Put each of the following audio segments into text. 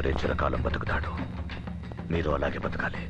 బతికితే చిరకాలం బతుకుతాడు. మీరు అలాగే బతకాలి.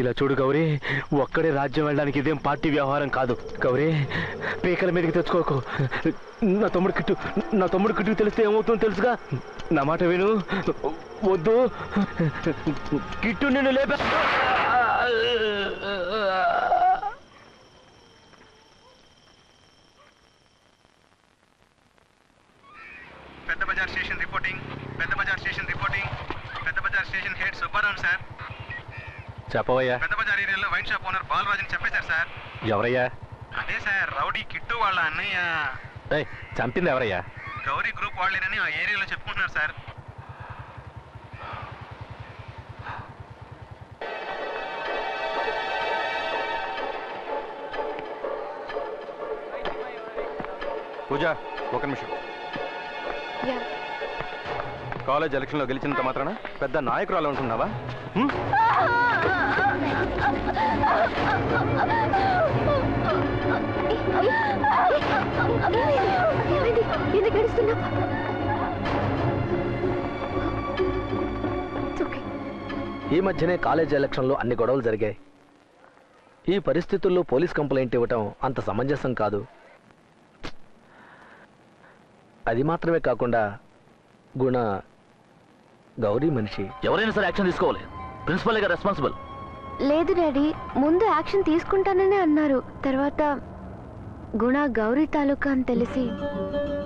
ఇలా చూడు గౌరీ, ఒక్కడే రాజ్యం వెళ్ళడానికి ఇదేం పార్టీ వ్యవహారం కాదు. గౌరీ, పీకల మీదకి తెచ్చుకోకు. నా తమ్ముడు కిట్టుకు తెలిస్తే ఏమవుతుందో తెలుసుగా. నా మాట విను. వద్దు, కిట్టు నిన్ను లేపా. పెద్ద Bazar station reporting. Pedda Bazar station reporting. Pedda Bazar station head Subbarao sir. చెప్పవయ్యా. పెద్ద బజార్ ఏరియాలో వైన్ షాప్ ఓనర్ బాలరాజుని చెప్పేశారు సార్. ఎవరయ్యా? అదే సార్, రౌడీ కిట్టు వాళ్ళ అన్నయ్య. చంపింది ఎవరయ్యా? గౌరీ గ్రూప్ వాళ్ళేనని ఆ ఏరియాలో చెప్పుకుంటున్నారు సార్. పూజ, ఒక నిమిషం. కాలేజ్ ఎలక్షన్లో గెలిచినంత మాత్రాన పెద్ద నాయకురాలు అనుకున్నావా? ఈ మధ్యనే కాలేజ్ ఎలక్షన్లో అన్ని గొడవలు జరిగాయి. ఈ పరిస్థితుల్లో పోలీస్ కంప్లైంట్ ఇవ్వటం అంత సమంజసం కాదు. అది మాత్రమే కాకుండా గుణ గౌరీ మనిషి. ఎవరైనా సరే యాక్షన్ తీసుకోవాలి. ప్రిన్సిపల్ గా రెస్పాన్సిబుల్. లేదు డాడీ, ముందు యాక్షన్ తీసుకుంటాననే అన్నారు. తర్వాత గుణ గౌరీ తాలూకా అని తెలిసి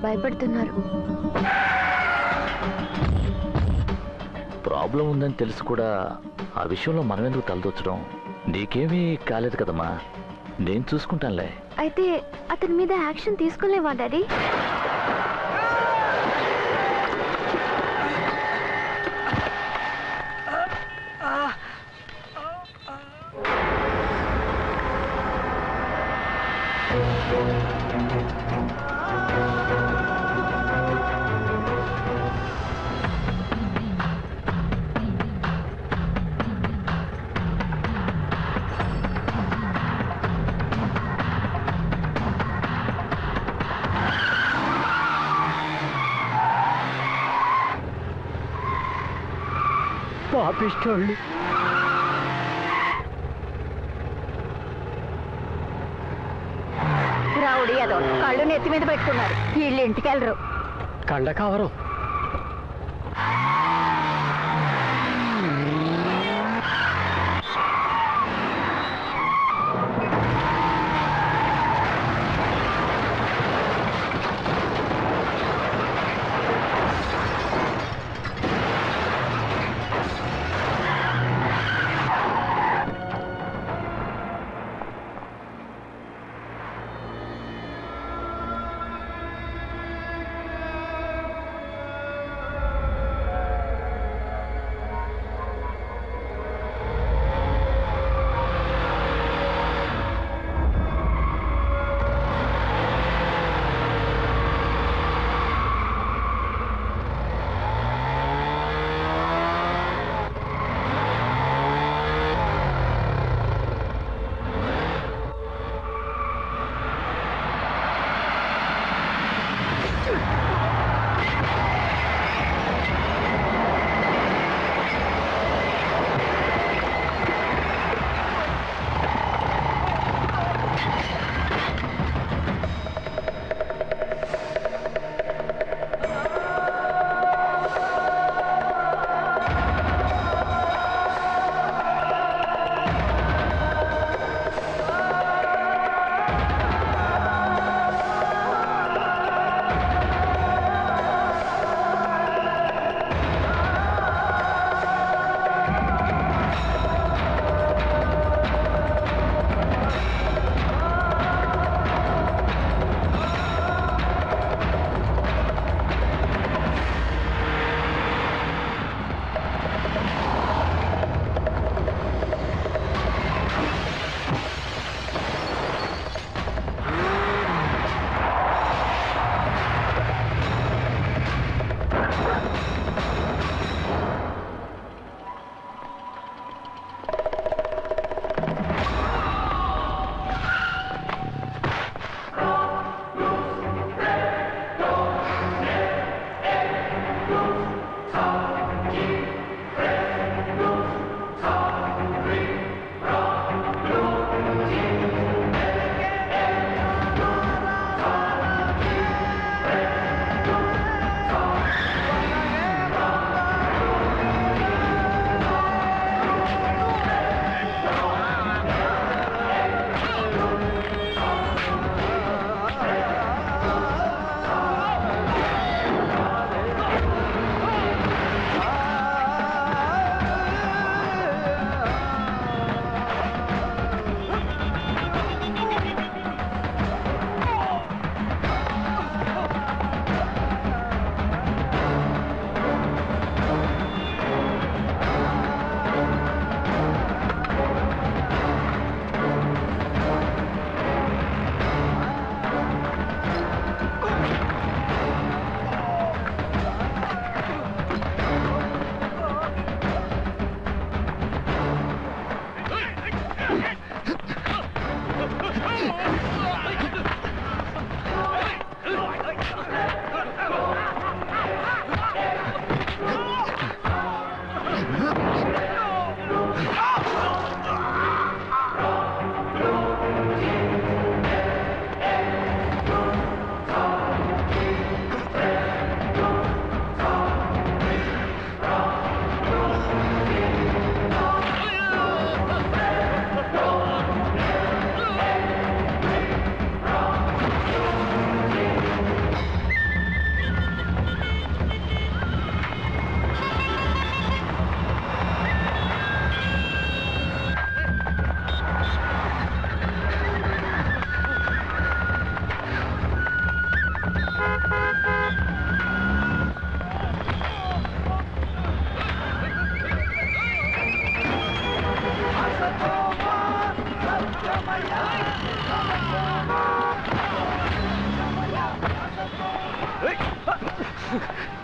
భయపడుతున్నారు. ప్రాబ్లం ఉందని తెలిసి కూడా ఆ విషయంలో మనం ఎందుకు తలదొచ్చడం? నీకేమీ కాలేదు కదమ్మా, నేను చూసుకుంటానులే. అయితే అతని మీద యాక్షన్ తీసుకోలేవా డాడీ? పాపిష్టోళ్ళు. రౌడీ అదో కళ్ళు నెత్తి మీద పెట్టుకున్నారు. వీళ్ళు ఇంటికి వెళ్ళరు. కండ కావరం.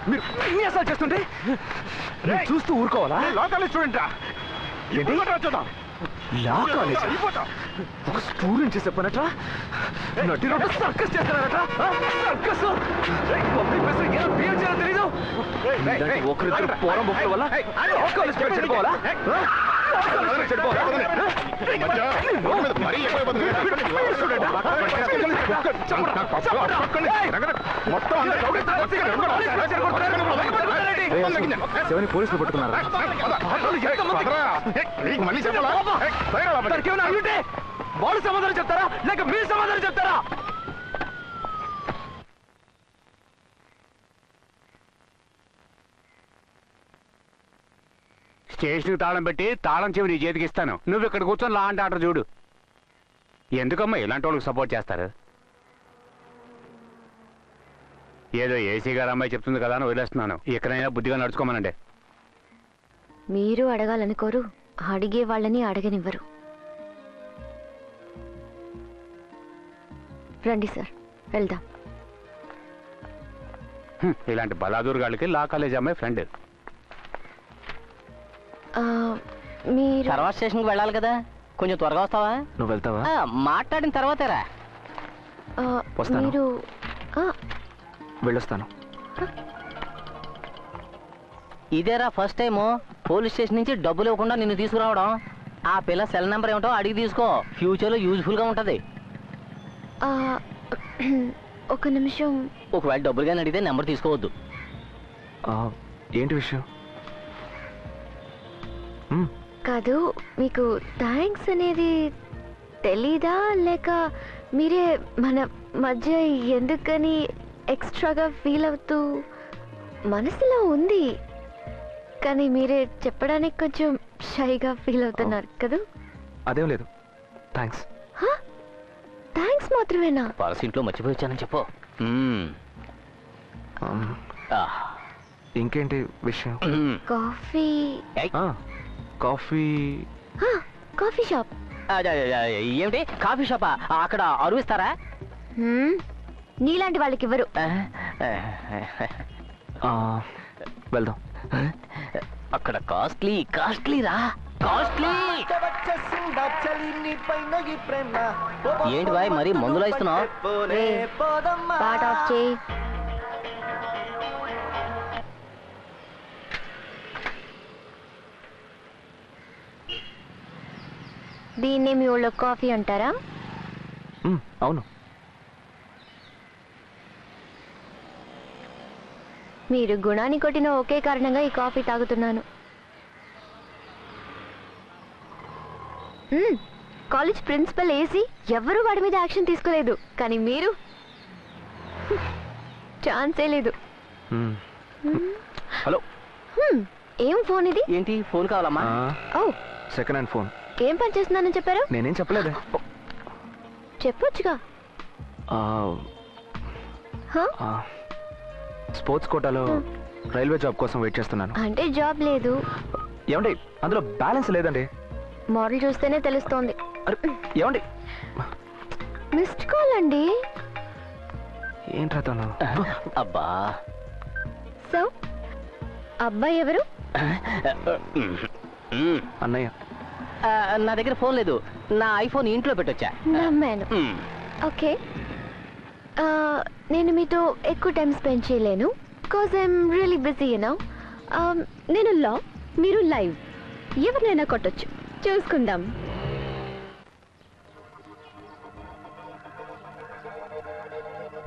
మీరు విన్యాసాలు చేస్తుంటే చూస్తూ ఊరుకోవాలా? లా కాలేజ్ స్టూడెంట్ రా. చూద్దాం. లా కాలేజ్ ఒక స్టూడెంట్ చేసే పనట్రా నటి రోడ్డు సర్కస్ చేస్తున్నారట. సర్కస్ తెలీదు. ఒకరిద్దరు పోరం బొక్కల వల్ల లా కాలేజ్ పేరు చెడిపోవాలా? పోలీసులు పట్టుకున్నారా? మళ్ళీ చెప్పాలా? వాళ్ళు సమాధానం చెప్తారా లేక మీరు సమాధానం చెప్తారా? స్టేషన్కి తాళం పెట్టి తాళం చెవి నీ చేతికి ఇస్తాను. నువ్వు ఇక్కడ కూర్చొని లా అండ్ ఆర్డర్ చూడు. ఎందుకమ్మా ఇలాంటి వాళ్ళకి సపోర్ట్ చేస్తారు? ఏదో ఏసీ గారు అమ్మాయి చెప్తుంది కదా అని వదిలేస్తున్నాను. ఎక్కడైనా బుద్ధిగా నడుచుకోమనండి. మీరు అడగాలనుకోరు, అడిగే వాళ్ళని అడగనివ్వరు. రండి సార్, వెళ్దాం. ఇలాంటి బలాదూర్ గాళ్ళకి లా కాలేజ్ అమ్మాయి ఫ్రెండ్. మీరు తర్వాత స్టేషన్కి వెళ్ళాలి కదా, కొంచెం త్వరగా వస్తావా? నువ్వు వెళ్తావా? మాట్లాడిన తర్వాతరా. వస్తాను. మీరు వెళ్ళొస్తాను. ఇదేరా ఫస్ట్ టైము పోలీస్ స్టేషన్ నుంచి డబ్బులు ఇవ్వకుండా నిన్ను తీసుకురావడం. ఆ పిల్ల సెల్ నెంబర్ ఏమిటో అడిగి తీసుకో, ఫ్యూచర్లో యూజ్ఫుల్గా ఉంటుంది. ఒక నిమిషం. ఒకవేళ డబ్బులు కానీ అడిగితే నెంబర్ తీసుకోవద్దు. ఏంటి విషయం? కాదు, మీకు థ్యాంక్స్ అనేది తెలీదా లేక మీరే మన మధ్య ఎందుకని ఎక్స్ట్రాగా ఫీల్ అవుతూ మనసులో ఉంది కానీ మీరే చెప్పడానికి కొంచెం షైగా ఫీల్ అవుతున్నారు కదా? అదేం లేదు. థ్యాంక్స్. థ్యాంక్స్ మాత్రమేనా? పర్స్ ఇంట్లో మర్చిపోయి చెప్పు. ఇంకేంటి విషయం? కాఫీ. కాఫీ. Coffee shop. ఏమిటి కాఫీ షాపా? అక్కడ అరువిస్తారా? నీలాంటి వాళ్ళకి ఇవ్వరు. వెళ్దాం. అక్కడ కాస్ట్లీ కాస్ట్లీరా, కాస్ట్లీ. ఏంటి బాయ్ మరి మందులో ఇస్తున్నావు? పార్ట్ ఆఫ్ చేయి. దీన్ని మీ ఊళ్ళో కాఫీ అంటారా? అవును. మీరు గుణాన్ని కొట్టిన ఒకే కారణంగా ఈ కాఫీ తాగుతున్నాను. కాలేజ్ ప్రిన్సిపల్ ఏసీ ఎవరు వాడి మీద యాక్షన్ తీసుకోలేదు కానీ మీరు ఛాన్సే లేదు. హలో. ఏం ఫోన్ ఇది? ఏంటి ఫోన్ కావాలమ్మా? ఓ, సెకండ్ హ్యాండ్ ఫోన్. ఏం పని చేస్తున్నానని చెప్పారు? నేనేం చెప్పలేదే. చెప్పొచ్చుగా. స్పోర్ట్స్ కోటాలో రైల్వే జాబ్ కోసం వెయిట్ చేస్తున్నాను. అంటే జాబ్ లేదు. ఏమండి అందులో బ్యాలెన్స్ లేదండి. మోడల్ చూస్తేనే తెలుస్తోంది. ఏమండి మిస్డ్ కాల్ అండి. ఏంట్రా తను? అబ్బా. సో అబ్బాయి ఎవరు? అన్నయ్య. నా దగ్గర ఫోన్ లేదు, నా ఐఫోన్ ఇంట్లో పెట్టొచ్చా. నమ్మాను. ఓకే, నేను మీతో ఎక్కువ టైం స్పెండ్ చేయలేను because I'm really busy you know. నేను లా, మీరు లైవ్, ఎవరినైనా కొట్టొచ్చు, చూసుకుందాం.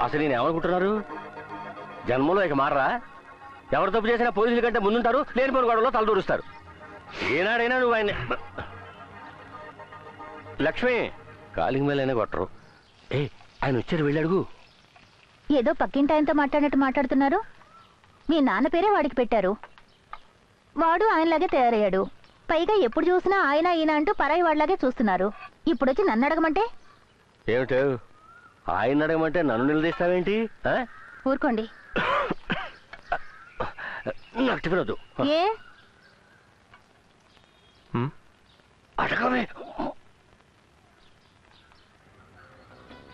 అసలు నేను ఏమనుకుంటున్నారు? జన్మలో ఇక మారరా? ఎవరు తప్పు చేసినా పోలీసుల కంటే ముందుంటారు, లేనిపోని గొడవలో తలదూరుస్తారు. ఏనాడైనా నువ్వు ఆయన లక్ష్మి కాలింగ్ మేలైనా కొట్టరు. ఆయన వచ్చారు, వెళ్ళడుగు. ఏదో పక్కింటి ఆయనతో మాట్లాడినట్టు మాట్లాడుతున్నారు. మీ నాన్న పేరే వాడికి పెట్టారు, వాడు ఆయనలాగే తయారయ్యాడు. పైగా ఎప్పుడు చూసినా ఆయన ఈయన అంటూ పరాయి వాడిలాగే చూస్తున్నారు. ఇప్పుడు వచ్చి నన్ను అడగమంటే? ఏమిటో ఆయన అడగమంటే నన్ను నిలదీస్తావేంటి? ఊరుకోండి. నాకు టిఫిన్ ఏ అడగవే.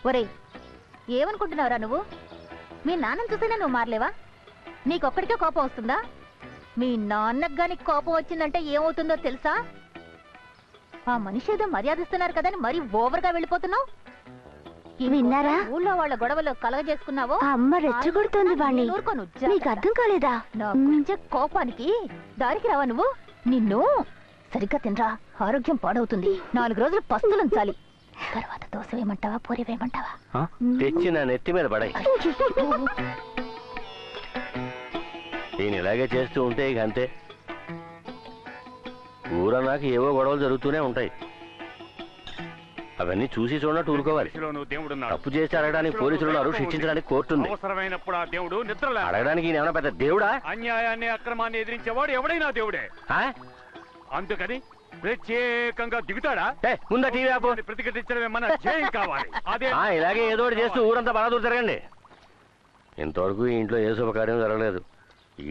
ఒరేయ్, ఏమనుకుంటున్నావురా నువ్వు? మీ నాన్నని చూసినా నువ్వు మారలేవా? నీకొక్కడికే కోపం వస్తుందా? మీ నాన్నకు గాని కోపం వచ్చిందంటే ఏమవుతుందో తెలుసా? ఆ మనిషి ఏదో మర్యాదిస్తున్నారు కదా అని మరీ ఓవర్గా వెళ్ళిపోతున్నావు. విన్నారా? ఊళ్ళో వాళ్ళ గొడవలో కలగజేసుకున్నావో ఆ అమ్మ రెచ్చగొడుతోంది వాణ్ణి. నీకు అర్థం కాలేదా? నాకు కోపానికి దారికి రావా నువ్వు? నిన్ను సరిగ్గా తినరా, ఆరోగ్యం పాడవుతుంది. 4 రోజులు పస్తులుంచాలి. తర్వాత దోశ వేయమంటావా, పూరి వేయమంటావా? తెచ్చి నా నెత్తి మీద పడాయి. నేను ఇలాగే చేస్తూ ఉంటే ఇక అంతే. ఊరన్నాక ఏవో గొడవలు జరుగుతూనే ఉంటాయి. అవన్నీ చూసి చూడనట్టు ఊరుకోవాలి. తప్పు చేసి అడగడానికి పోలీసులు ఉన్నారు, శిక్షించడానికి కోర్టు ఉంది. అవసరమైనప్పుడు ఆ దేవుడు నిద్రలే. అడగడానికి ఈయన ఏమైనా పెద్ద దేవుడా? అన్యాయాన్ని అక్రమాన్ని ఎదిరించేవాడు ఎవడైనా దేవుడే. అందుకని ప్రత్యేకంగా దిగుతాడా? ముందా టీవీ ఆపు. ప్రతిఘటించడమే మన జయం కావాలి. అదే ఇలాగే ఏదో ఒకటి చేస్తూ ఊరంతా బలాదూరు తిరగండి. ఇంతవరకు ఈ ఇంట్లో ఏ శుభకార్యం జరగలేదు.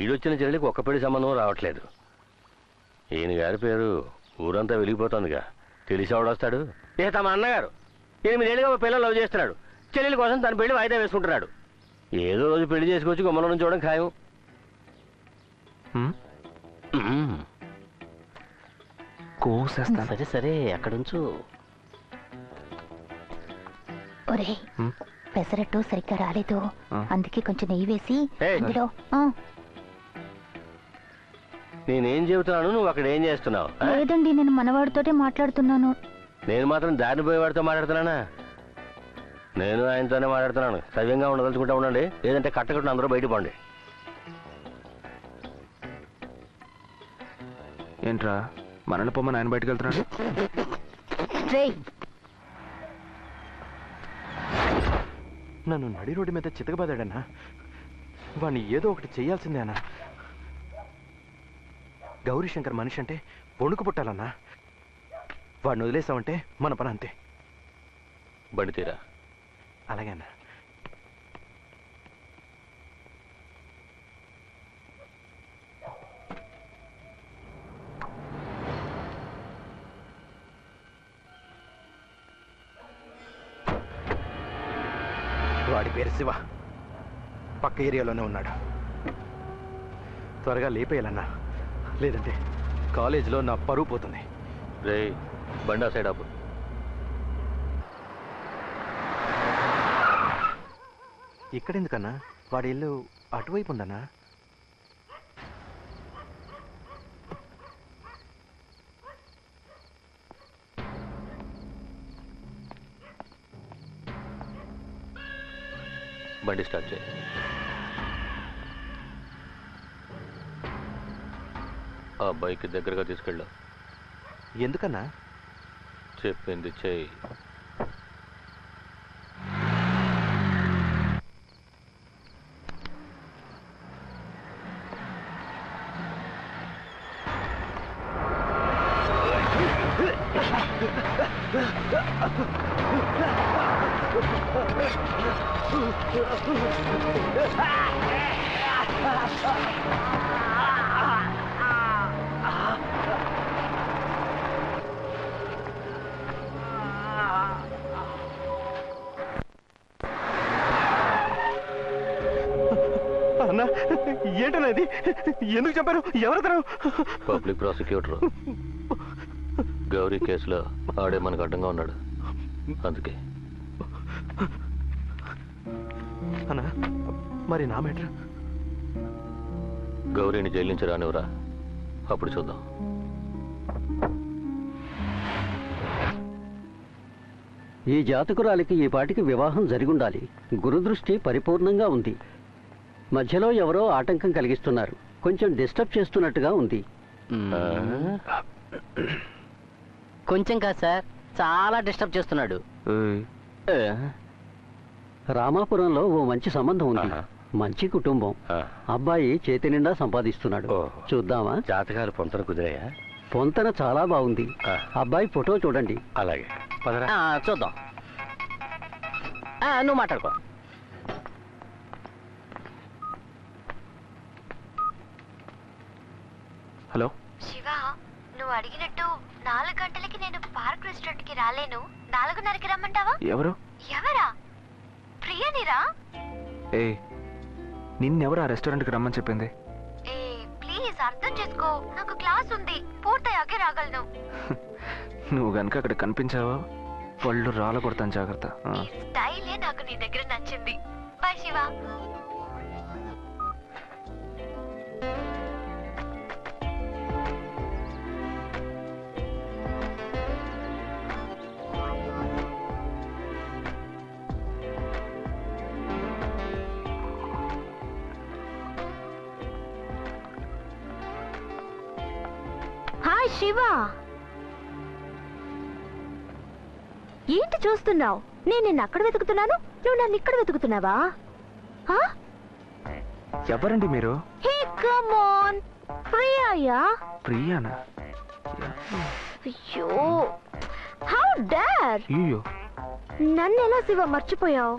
ఈడొచ్చిన చెల్లికి ఒక్క పెళ్లి సంబంధం రావట్లేదు. ఈయన గారి పేరు ఊరంతా వెలిగిపోతుందిగా. తెలిసి ఎవడొస్తాడు? తమ అన్నగారు 8 ఏళ్ళుగా పిల్లలు లవ్ చేస్తున్నాడు. చెల్లెల కోసం తన పెళ్లి వాయిదా వేసుకుంటున్నాడు. ఏదో రోజు పెళ్లి చేసుకొచ్చి గుమ్మలో నుంచి చూడడం ఖాయం. సరే సరే, అక్కడుంచు. ఒరేయ్, పెసరట్టు సరిగ్గా రాలేదు, అందుకే కొంచెం నెయ్యి వేసి అందులో. నేనేం చెబుతున్నాను, నువ్వు అక్కడ ఏం చేస్తున్నావు? లేదండి, నేను మనవాడితోటే మాట్లాడుతున్నాను. నేను మాత్రం దారిని పోయేవాడితో మాట్లాడుతున్నానా? నేను ఆయనతోనే మాట్లాడుతున్నాను. సవ్యంగా ఉండదలుచుకుంటా ఉండండి, లేదంటే కట్టకట్టు అందరూ బయట పోండి. ఏంట్రా మనల్ని పొమ్మని ఆయన బయటకు వెళ్తున్నాడు? నన్ను నడి రోడ్డు మీద చితకబాదాడన్నా. వాడిని ఏదో ఒకటి చెయ్యాల్సిందే అన్నా. గౌరీశంకర్ మనిషి అంటే వణుకు పుట్టాలన్నా. వాడిని వదిలేసామంటే మన పని అంతే. బండి తీరా. అలాగే అన్నా. వాడి పేరు శివ. పక్క ఏరియాలోనే ఉన్నాడు. త్వరగా లేపేయాలన్నా, లేదంటే కాలేజీలో నా పరువు పోతుంది. రే బండి ఆ సైడ్ ఆపు. ఇక్కడెందుకన్నా? వాడి ఇల్లు అటువైపు ఉందన్నా. బండి స్టార్ట్ చేయి. ఆ బైక్ దగ్గరగా తీసుకెళ్ళు. ఎందుకన్నా? చెప్పింది చేయి. అన్నా, ఏంటన్నా ఇది? ఎందుకు చెప్పారు? ఎవరతను? Public prosecutor. గౌరీ కేసులో ఆడే మనకు అడ్డంగా ఉన్నాడు, అందుకే. అన్నా, మరి నా మ్యాటర్? గౌరీని జైలు నుంచి రానివరా, అప్పుడు చూద్దాం. ఈ జాతకురాలికి ఈ పాటికి వివాహం జరిగుండాలి. గురుదృష్టి పరిపూర్ణంగా ఉంది. మధ్యలో ఎవరో ఆటంకం కలిగిస్తున్నారు. కొంచెం డిస్టర్బ్ చేస్తున్నట్టుగా ఉంది. కొంచెం కాదు సార్, చాలా డిస్టర్బ్ చేస్తున్నాడు. రామాపురంలో ఓ మంచి సంబంధం ఉంది. మంచి కుటుంబం. అబ్బాయి చేతి నిండా సంపాదిస్తున్నాడు. చూద్దామా? జాతకాలు పొంతన కుదిరాయా? పొంతన చాలా బాగుంది. అబ్బాయి ఫోటో చూడండి. అలాగే, చూద్దాం. నువ్వు మాట్లాడుకో. హలో శివ, నువ్వు అడిగినట్టు 4 గంటలకి నేను పార్క్ రెస్టారెంట్ కి రాలేను. 4:30కి రమ్మంటావా? ఎవరు? ఎవరా? ప్రియనిరా. ఏ నిన్నెవరు ఆ రెస్టారెంట్కి రమ్మని చెప్పింది? ఏ ప్లీజ్ అర్థం చేసుకో, నాకు క్లాస్ ఉంది, పూర్తయ్యాకే రాగలను. నువ్వు గనుక అక్కడ కనిపించావా పళ్ళు రాళ్ళ కొడతాను, జాగ్రత్త. ఈ స్టైలే నాకు నీ దగ్గర నచ్చింది. బాయ్ శివ. హాయ్ శివ. ఏంటి చూస్తున్నావు? నేను నిన్ను అక్కడ వెతుకుతున్నాను, నువ్వు నన్ను ఇక్కడ వెతుకుతున్నావా? ఎవరండి మీరు? హే కమ్ ఆన్, ప్రియాయా. ప్రియానా? అయ్యో, హౌ డేర్. అయ్యో, నన్ను ఎలా శివ మర్చిపోయావు?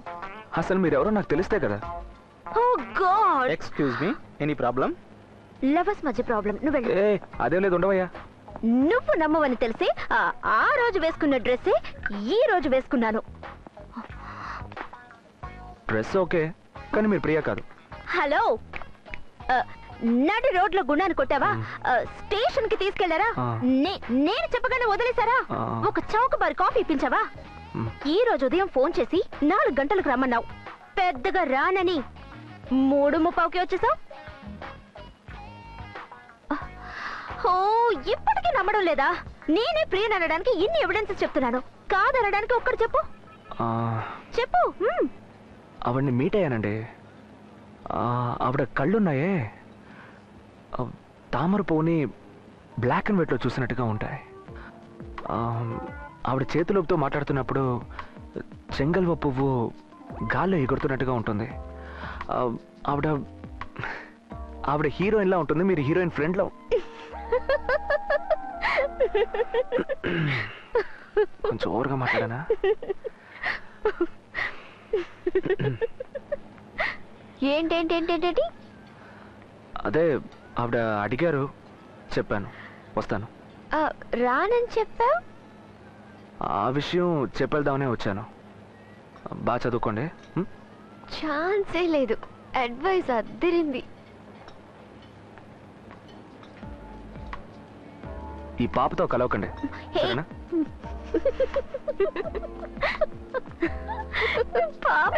అసలు మీరెవరో నాకు తెలిస్తే కదా. Oh god. Excuse me, any problem? Lovers మధ్య ప్రాబ్లం. నువ్వు వెళ్ళు. ఏ అదేం లేదు, ఉండవయ్యా. నువ్వు నమ్మవని తెలిసి ఆ రోజు వేసుకున్న డ్రెస్సే ఈ రోజు వేసుకున్నాను. డ్రెస్ ఓకే, కానీ మీరు ప్రియా కాదు. హలో, నడి రోడ్లో గుండాన్ని కొట్టావా? స్టేషన్ కి తీసుకెళ్లారా? నేను చెప్పగానే వదిలేశారా? ఒక చౌకబారి కాఫీ ఇప్పించావా? ఈ రోజు ఉదయం ఫోన్ చేసి 4 గంటలకు రమ్మన్నావు, పెద్దగా రానని 3:30కి వచ్చేసావు. ఓ, ఇప్పటికీ నమ్మడం లేదా? నేనే ప్రియన్ అనడానికి ఇన్ని ఎవిడెన్సెస్ చెప్తున్నాను, కాదనడానికి ఒక్కటి చెప్పు. చెప్పు. ఆవిడ్ని మీట్ అయ్యానండి. ఆవిడ కళ్ళున్నాయే, తామర పువ్వుని బ్లాక్ అండ్ వైట్లో చూసినట్టుగా ఉంటాయి. ఆవిడ చేతులతో మాట్లాడుతున్నప్పుడు చెంగల్వ పువ్వు గాల్లో ఎగురుతున్నట్టుగా ఉంటుంది. ఆవిడ హీరోయిన్లా ఉంటుంది, మీరు హీరోయిన్ ఫ్రెండ్లో. కొంచెం ఓవర్గా మాట్లాడానా? ఏంటేంటేంటేంటి? అదే ఆవిడ అడిగారు, చెప్పాను వస్తాను. రానని చెప్పావు. ఆ విషయం చెప్పేద్దామనే వచ్చాను. బాగా చదువుకోండి. ఛాన్సే లేదు, అడ్వైస్ అద్దరింది. ఈ పాపతో కలవకండి, సరేనా? పాప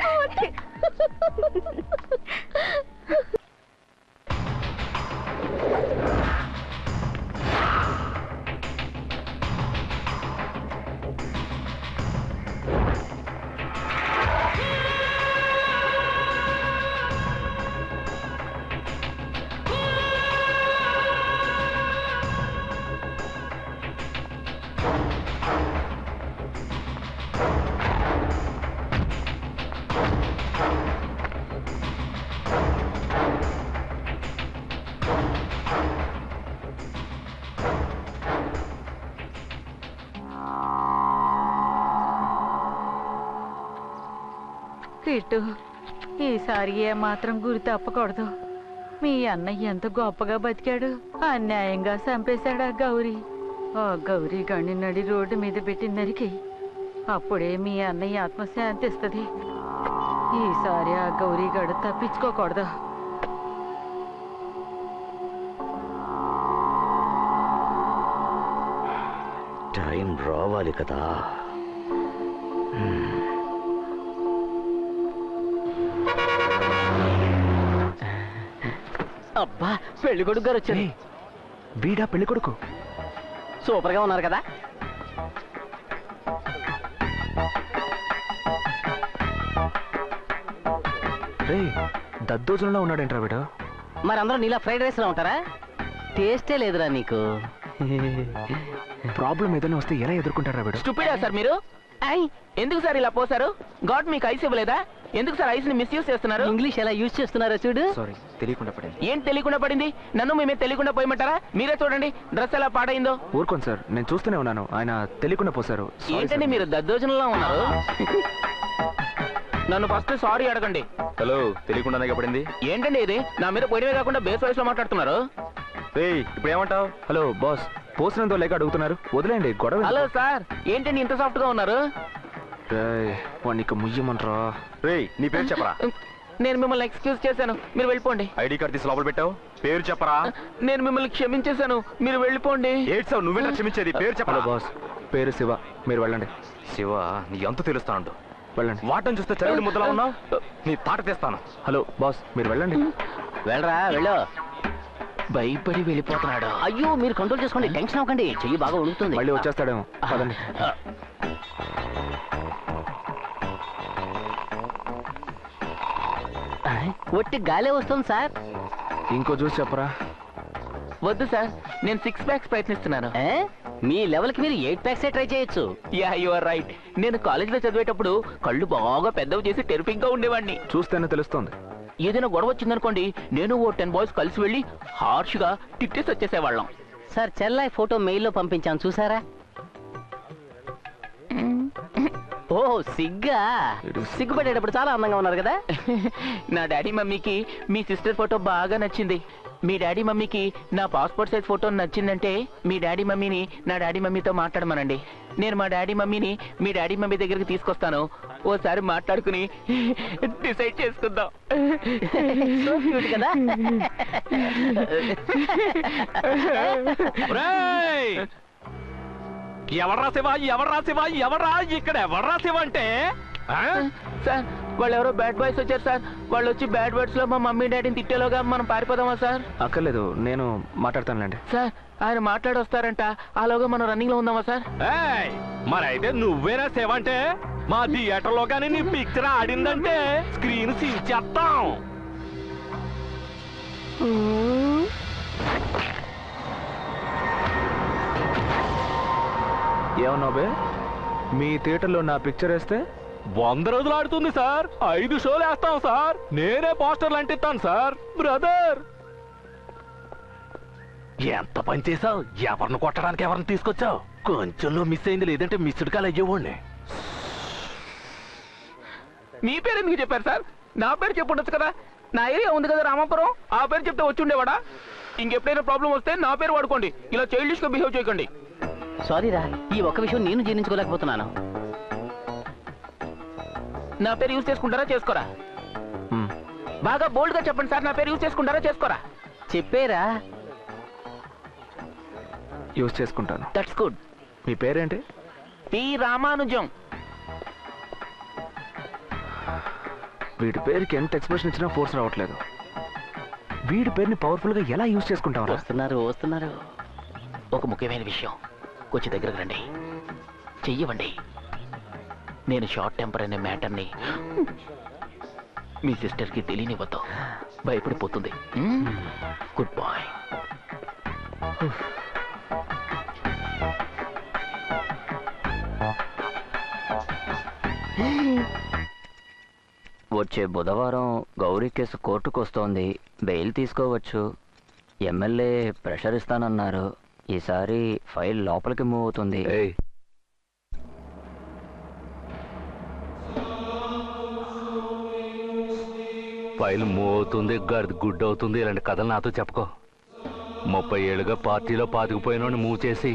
కిట్టు, ఈసారి ఏమాత్రం గురి తప్పకూడదు. మీ అన్నయ్య ఎంత గొప్పగా బతికాడు, అన్యాయంగా చంపేశాడు ఆ గౌరీ. ఆ గౌరీ గండి నడి రోడ్డు మీద పెట్టి నరికి, అప్పుడే మీ అన్నయ్య ఆత్మశాంతి ఇస్తుంది. ఈసారి ఆ గౌరీ గడు తప్పించుకోకూడదు. టైం రావాలి కదా. అబ్బా, పెళ్లి కొడుకు గారు వచ్చారు. వీడా పెళ్లి కొడుకు? సూపర్ గా ఉన్నారు కదా. రే, దద్దోజనంలో ఉన్నాడేంట్రా వీడు? మరందరూ నీలా ఫ్రైడ్ రైస్ లో ఉంటారా? టేస్టే లేదురా నీకు. ప్రాబ్లం ఏదైనా వస్తే ఎలా ఎదుర్కొంటారా వీడు? స్టూపిడా సార్ మీరు? ఎందుకు సార్ ఇలా పోసారు? గాడ్ మీకు ఐస్ ఇవ్వలేదా? ఎందుకు సార్ ఐస్ ని మిస్యూజ్ చేస్తున్నారు? ఇంగ్లీష్ ఎలా యూజ్ చేస్తున్నారో చూడు. సారీ, తెలియకుండా పడింది. ఏం తెలియకుండా పడింది? నన్ను మేమే తెలియకుండా పోయమంటారా? మీరే చూడండి డ్రెస్ ఎలా పాడైందో. ఊరుకోండి సార్, నేను చూస్తూనే ఉన్నాను, ఆయన తెలియకుండా పోసారు. ఏంటండి మీరు దద్దోజనంలో ఉన్నారు? నన్ను ఫస్ట్ సారీ అడగండి. హలో, తెలియకుండానే పడింది. ఏంటండి ఇది? నా మీద పోయినవే కాకుండా బేస్ వాయిస్ లో మాట్లాడుతున్నారు. ఇప్పుడు ఏమంటావు? హలో బాస్, పోసినంతో లేక అడుగుతున్నారు, వదిలేండి గొడవ. హలో సార్, ఏంటండి ఇంత సాఫ్ట్ గా ఉన్నారు? వాడిని ఇక ముయ్యమంటారా? రేయ్ నీ పేరు చెప్పరా. నేను మిమ్మల్ని ఎక్స్క్యూజ్ చేశాను, మీరు వెళ్ళిపోండి. ఐడి కార్డు తీసి లోపల పెట్టావు, పేరు చెప్పరా. నేను మిమ్మల్ని క్షమించేశాను, మీరు వెళ్ళిపోండి. ఏడ్చావు, నువ్వేనా క్షమించేది? పేరు చెప్పరా. బాస్, పేరు శివ, మీరు వెళ్ళండి. శివ, నీ ఎంత తెలుస్తానండు. వెళ్ళండి. వాటం చూస్తే చదివిడి ముద్దలా ఉన్నావు, నీ తాట తెస్తాను. హలో బాస్, మీరు వెళ్ళండి. వెళ్ళరా వెళ్ళు. భయపడి వెళ్ళిపోతున్నాడు. అయ్యో మీరు కంట్రోల్ చేసుకోండి, టెన్షన్ అవ్వకండి, చెయ్యి బాగా ఉడుకుతుంది. మళ్ళీ వచ్చేస్తాడేమో. పదండి. ఒట్టి గాలే వస్తుంది సార్. ఇంకో చూసి చెప్పరా. వద్దు సార్, నేను 6 ప్యాక్స్ ప్రయత్నిస్తున్నాను. మీ లెవెల్కి మీరు 8 ప్యాక్సే ట్రై చేయొచ్చు. Yeah you are right. నేను కాలేజీలో చదివేటప్పుడు కళ్ళు బాగా పెద్దవి చేసి టెరిఫిక్ గా ఉండేవాడిని. చూస్తేనే తెలుస్తుంది. ఏదైనా గొడవ వచ్చిందనుకోండి, నేను ఓ 10 బాయ్స్ కలిసి వెళ్ళి హార్ష్ గా తిట్టేసి వచ్చేసేవాళ్ళం. సార్ చెల్లాయి ఫోటో మెయిల్లో పంపించాను, చూసారా? ఓ సిగ్గా, సిగ్గుపడేటప్పుడు చాలా అందంగా ఉన్నారు కదా. నా డాడీ మమ్మీకి మీ సిస్టర్ ఫోటో బాగా నచ్చింది. మీ డాడీ మమ్మీకి నా పాస్పోర్ట్ సైజ్ ఫోటో నచ్చిందంటే మీ డాడీ మమ్మీని నా డాడీ మమ్మీతో మాట్లాడమనండి. నేను మా డాడీ మమ్మీని మీ డాడీ మమ్మీ దగ్గరికి తీసుకొస్తాను. ఓసారి మాట్లాడుకుని డిసైడ్ చేసుకుందాం. కదా. ఎవడ్రా శివ, ఎవడ్రా శివ, ఎవడ్రా ఇక్కడ, ఎవడ్రా శివ అంటే? సార్ వాళ్ళు ఎవరో బ్యాడ్ బాయ్స్ వచ్చారు సార్. వాళ్ళు వచ్చి బ్యాడ్ వర్డ్స్ లో మా మమ్మీ డాడీని తిట్టేలోగా మనం పారిపోదామా సార్? అక్కర్లేదు, నేను మాట్లాడతానులేండి. సార్ ఆయన మాట్లాడొస్తారంట, ఆలోగా మనం రన్నింగ్ లో ఉందామా సార్? మరైతే నువ్వేనా శివ అంటే? మా థియేటర్ లో కానీ నీ పిక్చర్ ఆడిందంటే స్క్రీన్ సీల్చేస్తాం. ఏమన్నా బే, మీ థియేటర్లో నా పిక్చర్ వేస్తే 100 రోజులు ఆడుతుంది సార్. 5 షోలు వేస్తాం సార్. నేనే పోస్టర్లు అంటిస్తాను సార్. బ్రదర్ ఎంత పని చేసావు? ఎవరిని కొట్టడానికి ఎవరిని తీసుకొచ్చావు? కొంచెంలో మిస్ అయింది, లేదంటే మిస్డ్ కాల్ అయ్యేవాడిని. మీ పేరు ఎందుకు చెప్పారు సార్? నా పేరు చెప్పుండొచ్చు కదా. నా ఏరియా ఉంది కదా రామాపురం, ఆ పేరు చెప్తే వచ్చి ఉండేవాడా? ఇంకెప్పుడైనా ప్రాబ్లం వస్తే నా పేరు వాడుకోండి, ఇలా చైల్డిష్ గా బిహేవ్ చేయకండి. సారీ రా, ఈ ఒక్క విషయం నేను జీర్ణించుకోలేకపోతున్నాను. నా పేరు యూజ్ చేసుకుంటారా చేసుకోరా? బాగా బోల్డ్ గా చెప్పండి సార్, నా పేరు యూజ్ చేసుకుంటారా చేసుకోరా? చెప్పేరా. యూజ్ చేసుకుంటాను. That's good. మీ పేరేంటి? పి రామానుజం. వీడి పేరుకి ఎంత ఎక్స్ప్రెషన్ ఇచ్చినా ఫోర్స్ రావట్లేదు. వీడి పేరుని పవర్ఫుల్ గా ఎలా యూజ్ చేసుకుంటాం? వస్తున్నారు. ఒక ముఖ్యమైన విషయం, కొంచెం దగ్గరకు రండి, చెయ్యవండి. నేను షార్ట్ టెంపర్ అనే మ్యాటర్ని మీ సిస్టర్కి తెలియనివ్వద్దు, భయపడిపోతుంది. Good bye. వచ్చే బుధవారం గౌరీ కేసు కోర్టుకు వస్తోంది. బెయిల్ తీసుకోవచ్చు. ఎమ్మెల్యే ప్రెషర్ ఇస్తానన్నారు. ఈసారి ఫైల్ లోపలికి మూవ్ అవుతుంది. ఫైల్ మూవ్ అవుతుంది, గుడ్ అవుతుంది, ఇలాంటి కథలు నాతో చెప్పుకో. 30 ఏళ్ళుగా పార్టీలో పాతుకుపోయినోడిని మూవ్ చేసి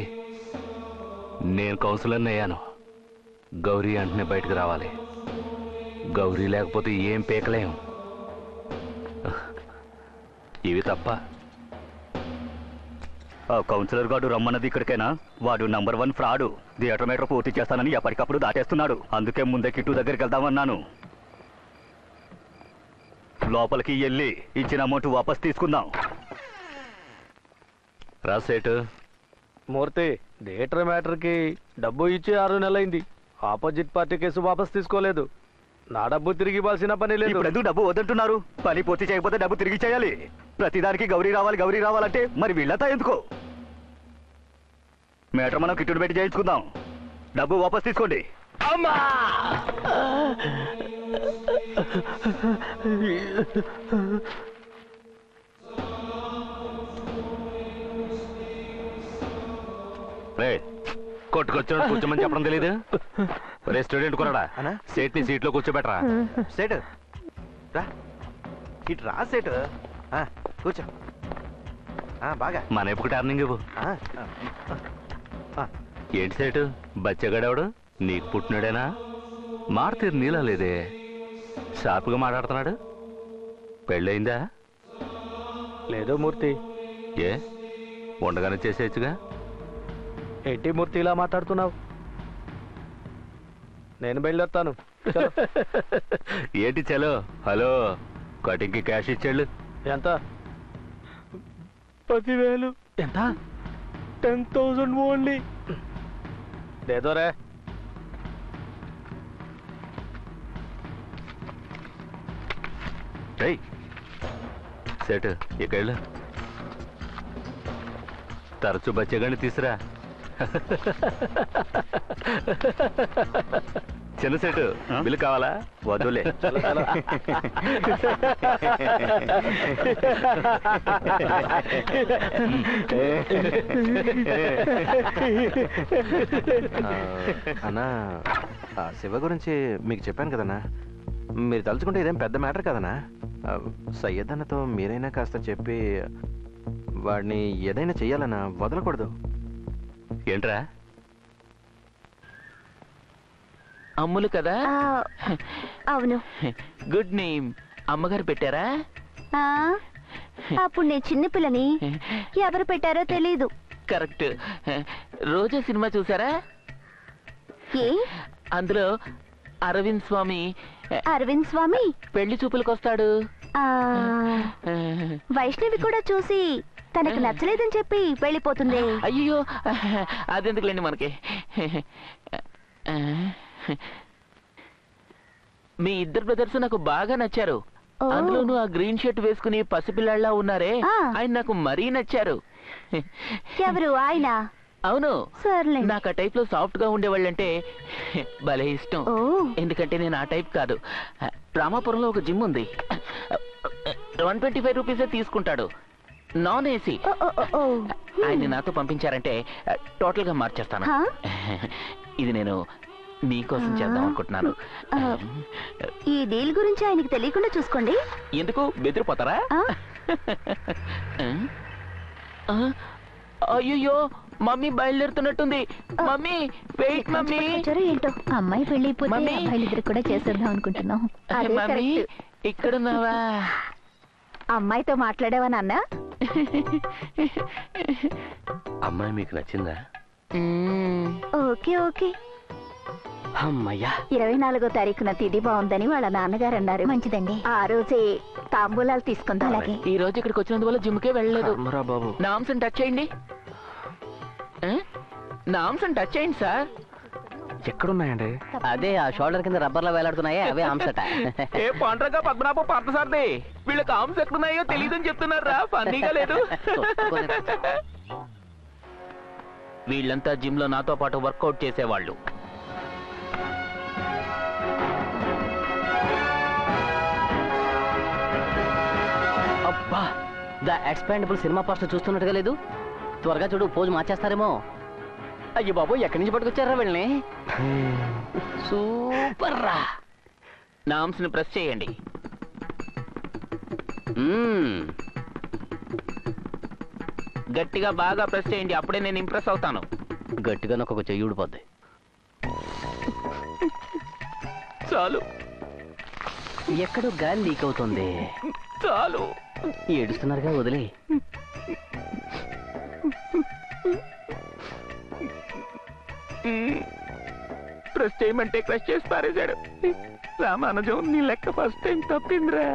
నేను కౌన్సిలర్ని అయ్యాను. గౌరీ అంటనే బయటకు రావాలి. గౌరీ లేకపోతే ఏం పీకలేం. ఇవి తప్ప కౌన్సిలర్ గారు రమ్మన్నది ఇక్కడికైనా? వాడు నంబర్ 1 ఫ్రాడు. థియేటర్ మీటర్ పూర్తి చేస్తానని ఎప్పటికప్పుడు దాటేస్తున్నాడు. అందుకే ముందే కిట్టు దగ్గరికి వెళ్దామన్నాను. లోపలికి వెళ్ళి ఇచ్చిన అమౌంట్ వాపస్ తీసుకుందాం. రాసేటు మూర్తి, థియేటర్ మ్యాటర్కి డబ్బు ఇచ్చి 6 నెలలైంది. ఆపోజిట్ పార్టీ కేసు వాపస్ తీసుకోలేదు. నా డబ్బు తిరిగి ఇవ్వాల్సిన పని లేదు. ఇప్పుడు ఎందుకు డబ్బు వద్దంటున్నారు? పని పూర్తి చేయకపోతే డబ్బు తిరిగి చేయాలి. ప్రతిదానికి గౌరీ రావాలంటే మరి వీళ్ళతా ఎందుకో? మీటర్ మనం కిట్టుడు పెట్టి చేయించుకుందాం. డబ్బు వాపస్ తీసుకోండి. అమ్మా! కొట్టుకొచ్చిన కూర్చోమని చెప్పడం తెలీదు? రెస్టారెంట్ కొనడా సేట్ ని సీట్లో కూర్చోబెట్టరా. సేటు రా, ఇటు రా సేటు, కూర్చో. బాగా మన ఎప్పుడు టర్నింగ్ ఇవ్వు. ఏంటి సేటు, బచ్చగాడెవడు? నీకు పుట్టినాడేనా? మారుతీరు నీలా లేదే, షార్ప్గా మాట్లాడుతున్నాడు. పెళ్ళయిందా? లేదో మూర్తి. ఏ ఉండగానే చేసేయచ్చుగా. ఏంటి మూర్తి ఇలా మాట్లాడుతున్నావు? నేను బయలుదేరుతాను. ఏంటి చలో? హలో, కటింగ్కి క్యాష్ ఇచ్చేళ్ళు. ఎంత? 10,000. ఎంత? 10,000 ఓన్లీ. లేదో రే. సెట్ ఇకెళ్ళు. తరచు బచ్చగాని తీసురా. చిన్న సెట్ బిల్లు కావాలా? వద్దులే. అన్నా, శివ గురించి మీకు చెప్పాను కదన్నా. మీరు తలుచుకుంటే ఇదేం పెద్ద మ్యాటర్ కదనా. సయ్యద్ అన్నతో మీరైనా కాస్త చెప్పి వాడిని ఏదైనా చెయ్యాలన్నా, వదలకూడదు. ఏంట్రా? అమ్ములు కదా? అవును. Good name. అమ్మగారు పెట్టారా? అప్పుడు నేను చిన్నపిల్లని, ఎవరు పెట్టారో తెలీదు. కరెక్ట్. రోజా సినిమా చూసారా? ఏ? అందులో అరవింద్ స్వామి పెళ్లి చూపులకు వస్తాడు. వైష్ణవి కూడా చూసి తనకు నచ్చలేదని చెప్పి వెళ్ళిపోతుంది. అయ్యో, అదెందుకులేండి మనకి. మీ ఇద్దరు బ్రదర్స్ నాకు బాగా నచ్చారు. అందులోనూ ఆ గ్రీన్ షర్ట్ వేసుకుని పసిపిల్లాళ్ళ ఉన్నారే, ఆయన నాకు మరీ నచ్చారు. ఎవరు ఆయన? అవును, నాకు ఆ టైప్ లో సాఫ్ట్ గా ఉండేవాళ్ళంటే భలే ఇష్టం. ఎందుకంటే నేను ఆ టైప్ కాదు. రామాపురంలో ఒక జిమ్ ఉంది, 125 రూపీసే తీసుకుంటాడు, నాన్ ఏసీ. ఆయన్ని నాతో పంపించారంటే టోటల్ గా మార్చేస్తాను. ఇది నేను మీకోసం చేద్దాం అనుకుంటున్నాను. ఈ డీల్ గురించి ఆయనకి తెలియకుండా చూసుకోండి. ఎందుకు బెదిరిపోతారా? అయ్యో, మమ్మీ బయలుదేరుతున్నట్టుంది. Mummy wait. మమ్మీ ఏంటో అమ్మాయి పెళ్ళిపోతే అబ్బాయిలిద్దరు కూడా చేసేద్దాం అనుకుంటున్నాం. మమ్మీ ఇక్కడున్నావా? అమ్మాయితో మాట్లాడావా నాన్న? అమ్మాయి మీకు నచ్చిందా? Okay okay. అమ్మయ్యా, 24వ తారీఖున తిథి బాగుందని వాళ్ళ నాన్నగారు అన్నారు. మంచిదండి. ఆ రోజే తాంబూలాలు తీసుకుందాం. అలాగే. ఈ రోజు ఇక్కడికి వచ్చినందువల్ల జిమ్కే వెళ్ళలేదు. బాబు, నామ్స్ టచ్ చేయండి. నామ్స్ టచ్ చేయండి సార్. ఎక్కడున్నాయండి? అదే ఆ షోల్డర్ కింద రబ్బర్ లో వేలాడుతున్నాయే, అవే ఆమ్సట. ఏ పండ్రగా పద్మనాభ పార్థసారథి, వీళ్ళకి ఆమ్స్ ఎక్కడున్నాయో తెలియదని చెప్తున్నారా? ఫన్నీగా లేదు. వీళ్ళంతా జిమ్ లో నాతో పాటు వర్కౌట్ చేసేవాళ్ళు. అబ్బా, ద ఎక్స్పాండబుల్ సినిమా పోస్టర్ చూస్తున్నట్టుగా లేదు. త్వరగా చూడు, పోజు మార్చేస్తారేమో. అయ్యో బాబు, ఎక్కడి నుంచి పట్టుకొచ్చారా వీళ్ళని? సూపర్ రా. నామ్స్ ని ప్రెస్ చేయండి. గట్టిగా బాగా ప్రెస్ చేయండి, అప్పుడే నేను ఇంప్రెస్ అవుతాను. గట్టిగా నాకు చెయ్యి ఊడిపోద్ది. చాలు. ఎక్కడో గాలి లీక్ అవుతుంది. చాలు. ఏడుస్తున్నారుగా, వదిలే. ప్రెస్ చేయమంటే ప్రెస్ చేసి పారేశాడు. రామానుజం, నీ లెక్క ఫస్ట్ టైం తప్పిందిరా.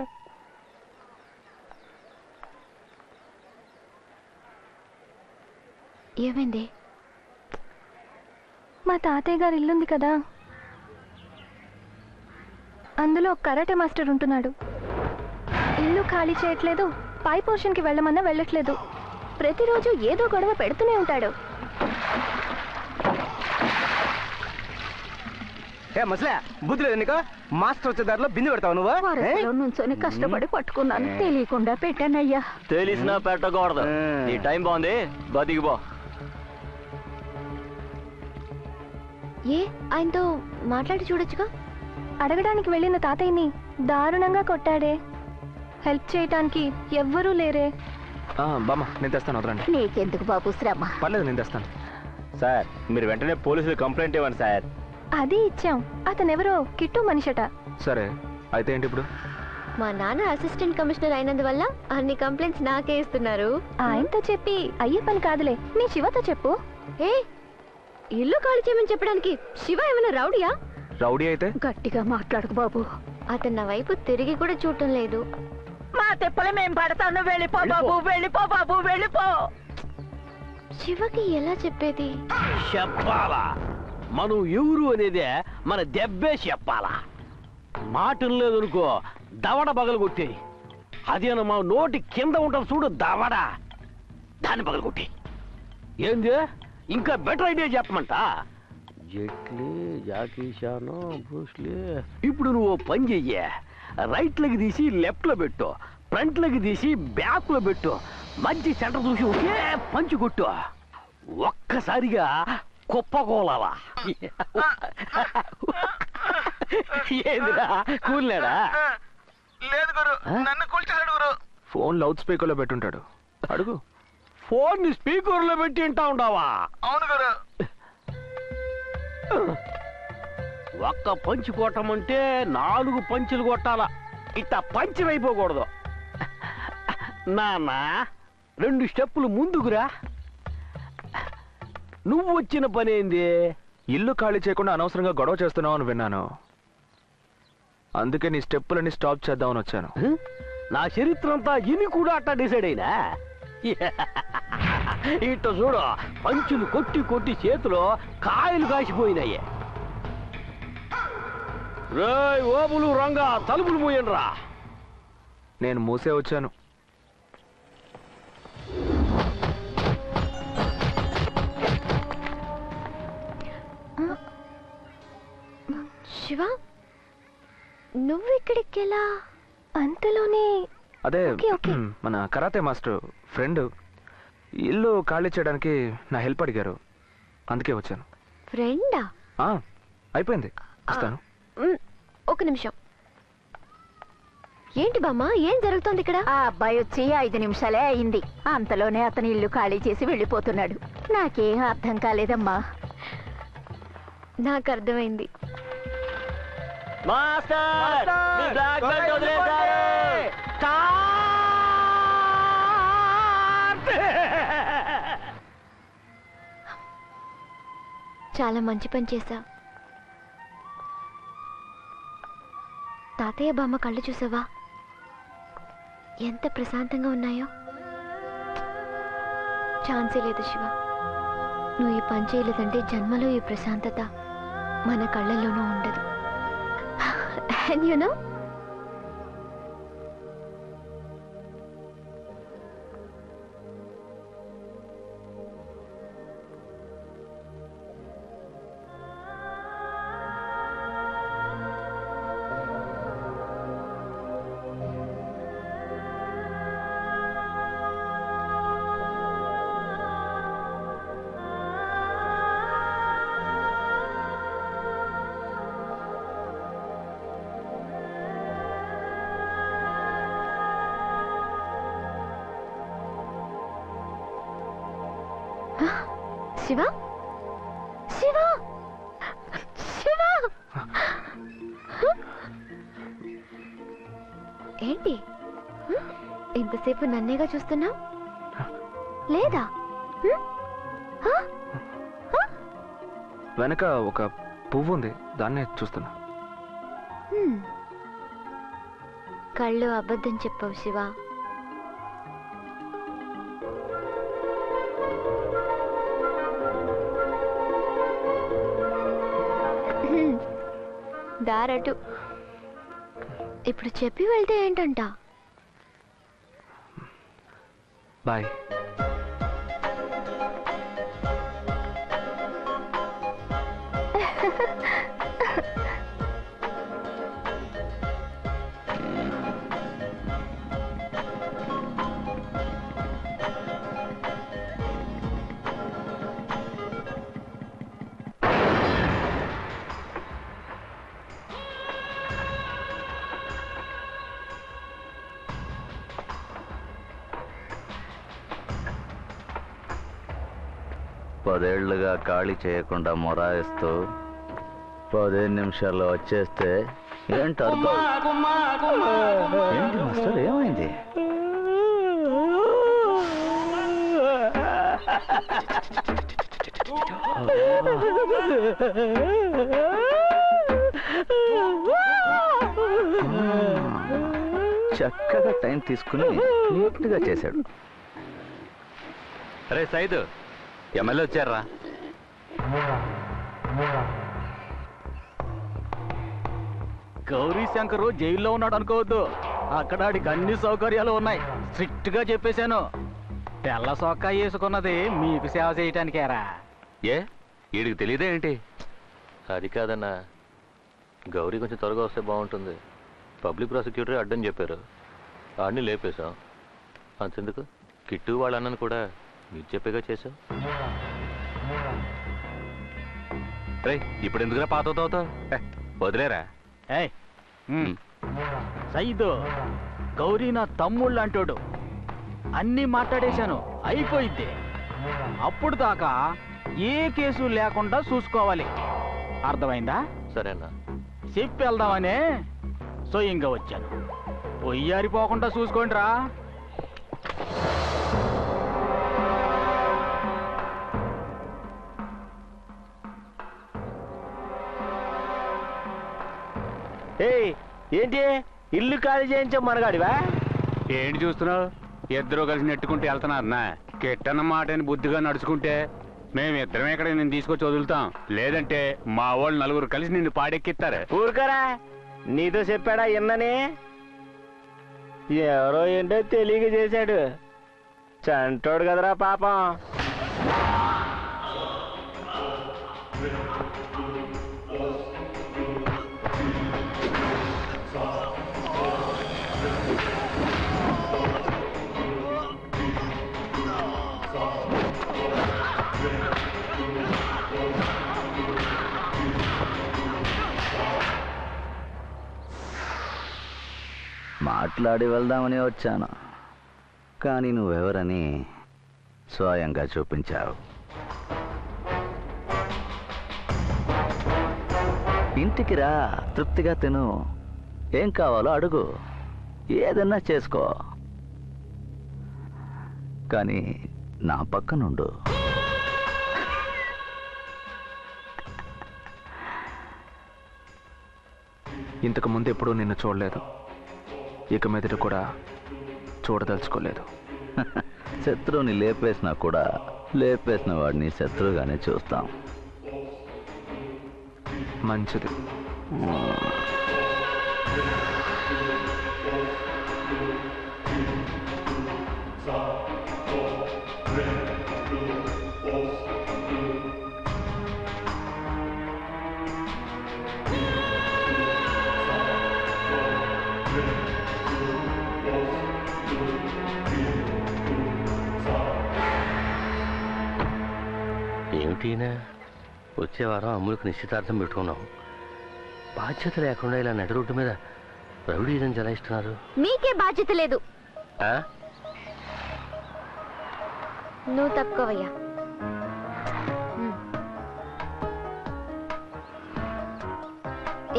ఏమైంది? మా తాతయ్య గారు ఇల్లుంది కదా, అందులో కరాటే మాస్టర్ ఉంటున్నాడు. ఇల్లు ఖాళీ చేయట్లేదు, పై పోర్షన్కి వెళ్ళమన్నా వెళ్ళట్లేదు. ప్రతిరోజు ఏదో గొడవ పెడుతూనే ఉంటాడు. మసలే బుద్ధి లేదు నీకు? మాస్టర్ వచ్చే దారిలో బిందు పెడతావు నువ్వు? నుంచొని కష్టపడి పట్టుకున్నాను, తెలియకుండా పెట్టానయ్యా. తెలిసినా పెట్టకూడదు. ఈ టైం బాగుంది, బతికిపో. ఏ, ఆయనతో మాట్లాడి చూడొచ్చుగా. అడగడానికి వెళ్ళిన తాతయ్యని దారుణంగా కొట్టాడే. హెల్ప్ చేయటానికి ఎవ్వరూ లేరే. బామ్మ, నేను తెస్తాను, వదలండి. నీకెందుకు బాబు శ్రమ? పర్లేదు, నేను తెస్తాను. సార్, మీరు వెంటనే పోలీసులు కంప్లైంట్ ఇవ్వండి సార్. అది ఇచ్చాం. అతనెవరో కిట్టు మనిషట. సరే అయితే ఏంటి ఇప్పుడు? మా నాన్న అసిస్టెంట్ కమిషనర్ అయినందువల్ల అన్ని కంప్లైంట్స్ నాకే ఇస్తున్నారు. ఆయనతో చెప్పి అయ్యే పని కాదులే, మీ శివతో చెప్పు. ఏ ఇల్లు ఖాళీ చేయమని చెప్పడానికి శివ ఏమైనా రౌడీయా? రౌడీ అయితే గట్టిగా మాట్లాడకు బాబు. అతను నా వైపు తిరిగి కూడా చూడటం లేదు. మా తెప్పలు మేం పడతాను. వెళ్ళిపో బాబు, వెళ్ళిపో బాబు, వెళ్ళిపో. శివకి ఎలా చెప్పేది? చెప్పాలా? మనం ఎవరు అనేదే మన దెబ్బే చెప్పాలా. మాటలు లేదనుకో దవడ పగలు కొట్టేయి. అదేనా మా నోటి కింద ఉంటుంది చూడు దవడ, దాన్ని పగలు కొట్టి. ఏంది ఇంకా బెటర్ ఐడియా చెప్పమంట? Jet Li, Jackie Chan, Bruce Lee. ఇప్పుడు నువ్వు పని చెయ్యే, రైట్ లెగ్ తీసి లెఫ్ట్ లో పెట్టు, ఫ్రంట్ లెగ్ తీసి బ్యాక్ లో పెట్టు, మంచి సెంటర్ చూసి ఒకే పంచి కొట్టు. ఒక్కసారిగా కుప్పకోలాలా. ఏందిరా కూలినాడా? లేదు గురు, నన్ను కూల్చేశాడు గురు. ఫోన్ లౌడ్ స్పీకర్ లో పెట్టుంటాడు, అడుగు. ఫోన్ ని స్పీకర్ లో పెట్టి వింటా ఉండవా? అవును గురు. ఒక్క పంచి కొట్టమంటే 4 పంచులు కొట్టాలా. ఇట్లా పంచి అయిపోకూడదు. నాన్న 2 స్టెప్పులు ముందుకురా. నువ్వు వచ్చిన పని ఏంది? ఇల్లు ఖాళీ చేయకుండా అనవసరంగా గొడవ చేస్తున్నావు అని విన్నాను, అందుకే నీ స్టెప్పులని స్టాప్ చేద్దామని వచ్చాను. నా చరిత్ర అంతా ఇని కూడా అట్టా డిసైడ్ అయినా. ఇట్ట చూడు, పంచులు కొట్టి కొట్టి చేతిలో కాయలు కాసిపోయినాయి. రేయ్ ఓబులు రంగా, తలుపులు మూయండ్రా. నేను మూసే వచ్చాను. శివ, నువ్వు ఇక్కడికెలా? అంతలోనే అదే మన కరాటే మాస్టర్ ఫ్రెండ్ ఇల్లు ఖాళీ చేయడానికి నా హెల్ప్ అడిగారు, అందుకే వచ్చాను. ఫ్రెండా? అయిపోయింది, వస్తాను. ఒక నిమిషం. ఏంటి బామ్మ, ఏం జరుగుతోంది ఇక్కడ? ఆ అబ్బాయి వచ్చి 5 నిమిషాలే అయింది. అంతలోనే అతని ఇల్లు ఖాళీ చేసి వెళ్ళిపోతున్నాడు. నాకేం అర్థం కాలేదమ్మా. నాకు అర్థమైంది. చాలా మంచి పని చేశావు. తాతయ్య బామ్మ కళ్ళు చూసావా, ఎంత ప్రశాంతంగా ఉన్నాయో? ఛాన్సే లేదు శివ, నువ్వు ఈ పని చేయలేదంటే జన్మలో ఈ ప్రశాంతత మన కళ్ళల్లోనూ ఉండదు. And you know, Shiva, Shiva, Shiva, ఏంటి ఇంతసేపు నన్నేగా చూస్తున్నావు? లేదా? వెనక ఒక పువ్వు ఉంది, దాన్నే చూస్తున్నా. కళ్ళు అబద్ధం చెప్పవు శివ. దారటు ఇప్పుడు చెప్పి వెళ్తే ఏంటంట? బాయ్. పదేళ్లుగా ఖాళీ చేయకుండా మొరాయిస్తూ 15 నిమిషాల్లో వచ్చేస్తే ఏంటి అర్థం? ఏంటి మాస్టర్ ఏమైంది? చక్కగా టైం తీసుకుని నీట్గా చేశాడు. అరే సైద్, ఎమ్మెల్యే వచ్చారా? గౌరీ శంకరు జైల్లో ఉన్నాడు అనుకోవద్దు. అక్కడ ఆడికి అన్ని సౌకర్యాలు ఉన్నాయి. స్ట్రిక్ట్ గా చెప్పేశాను. తెల్ల సొక్కా వేసుకున్నది మీకు సేవ చేయటానికేరా. ఏ వీడికి తెలియదే ఏంటి? అది కాదన్నా, గౌరీ కొంచెం త్వరగా వస్తే బాగుంటుంది. పబ్లిక్ ప్రాసిక్యూటరే అడ్డం చెప్పారు, ఆడిని లేపేశాం. అంతెందుకు కిట్టు వాళ్ళ అన్నను కూడా మీరు చెప్పేగా చేశావు. రే ఇప్పుడు ఎందుకురా పాత అవుతావు? వదిలేరా. సైదు, గౌరీ నా తమ్ముళ్ళు అంటాడు. అన్నీ మాట్లాడేశాను, అయిపోయింది. అప్పుడు దాకా ఏ కేసు లేకుండా చూసుకోవాలి. అర్థమైందా? సరేనా? చెప్పి వెళ్దామనే స్వయంగా వచ్చాను. పొయ్యారిపోకుండా చూసుకోండి రా. ఏంటి ఇల్లు ఖాళీ చేయించా మనగాడివా? ఏంటి చూస్తున్నావు? ఇద్దరు కలిసి నెట్టుకుంటూ వెళ్తున్నారన్నా. కిట్టన్న మాటని బుద్ధిగా నడుచుకుంటే మేమిద్దరం ఇక్కడ నేను తీసుకొచ్చి వదులుతాం. లేదంటే మా వాళ్ళు నలుగురు కలిసి నిన్ను పాడెక్కిస్తారు. ఊరుకరా, నీతో చెప్పాడా ఇన్నని? ఎవరో ఏంటో తెలియక చేశాడు. చంటోడు కదరా పాపం. మాట్లాడి వెళ్దామని వచ్చాను, కానీ నువ్వెవరని స్వయంగా చూపించావు. ఇంటికి రా, తృప్తిగా తిను, ఏం కావాలో అడుగు, ఏదన్నా చేసుకో, కానీ నా పక్కనుండు. ఇంతకు ముందు ఎప్పుడూ నిన్ను చూడలేదు, ఇక మీదట కూడా చూడదలుచుకోలేదు. శత్రువుని లేపేసినా కూడా లేపేసిన వాడిని శత్రువుగానే చూస్తాం. మంచిది. ఏమిటినా వచ్చే వారం అమ్ములకు నిశ్చితార్థం పెట్టుకున్నాం. బాధ్యత లేకుండా ఇలా నడి రోడ్డు మీద రౌడీజం చలాయిస్తున్నారు. మీకే బాధ్యత లేదు. ఆ? నువ్వు తప్పుకోవయ్యా.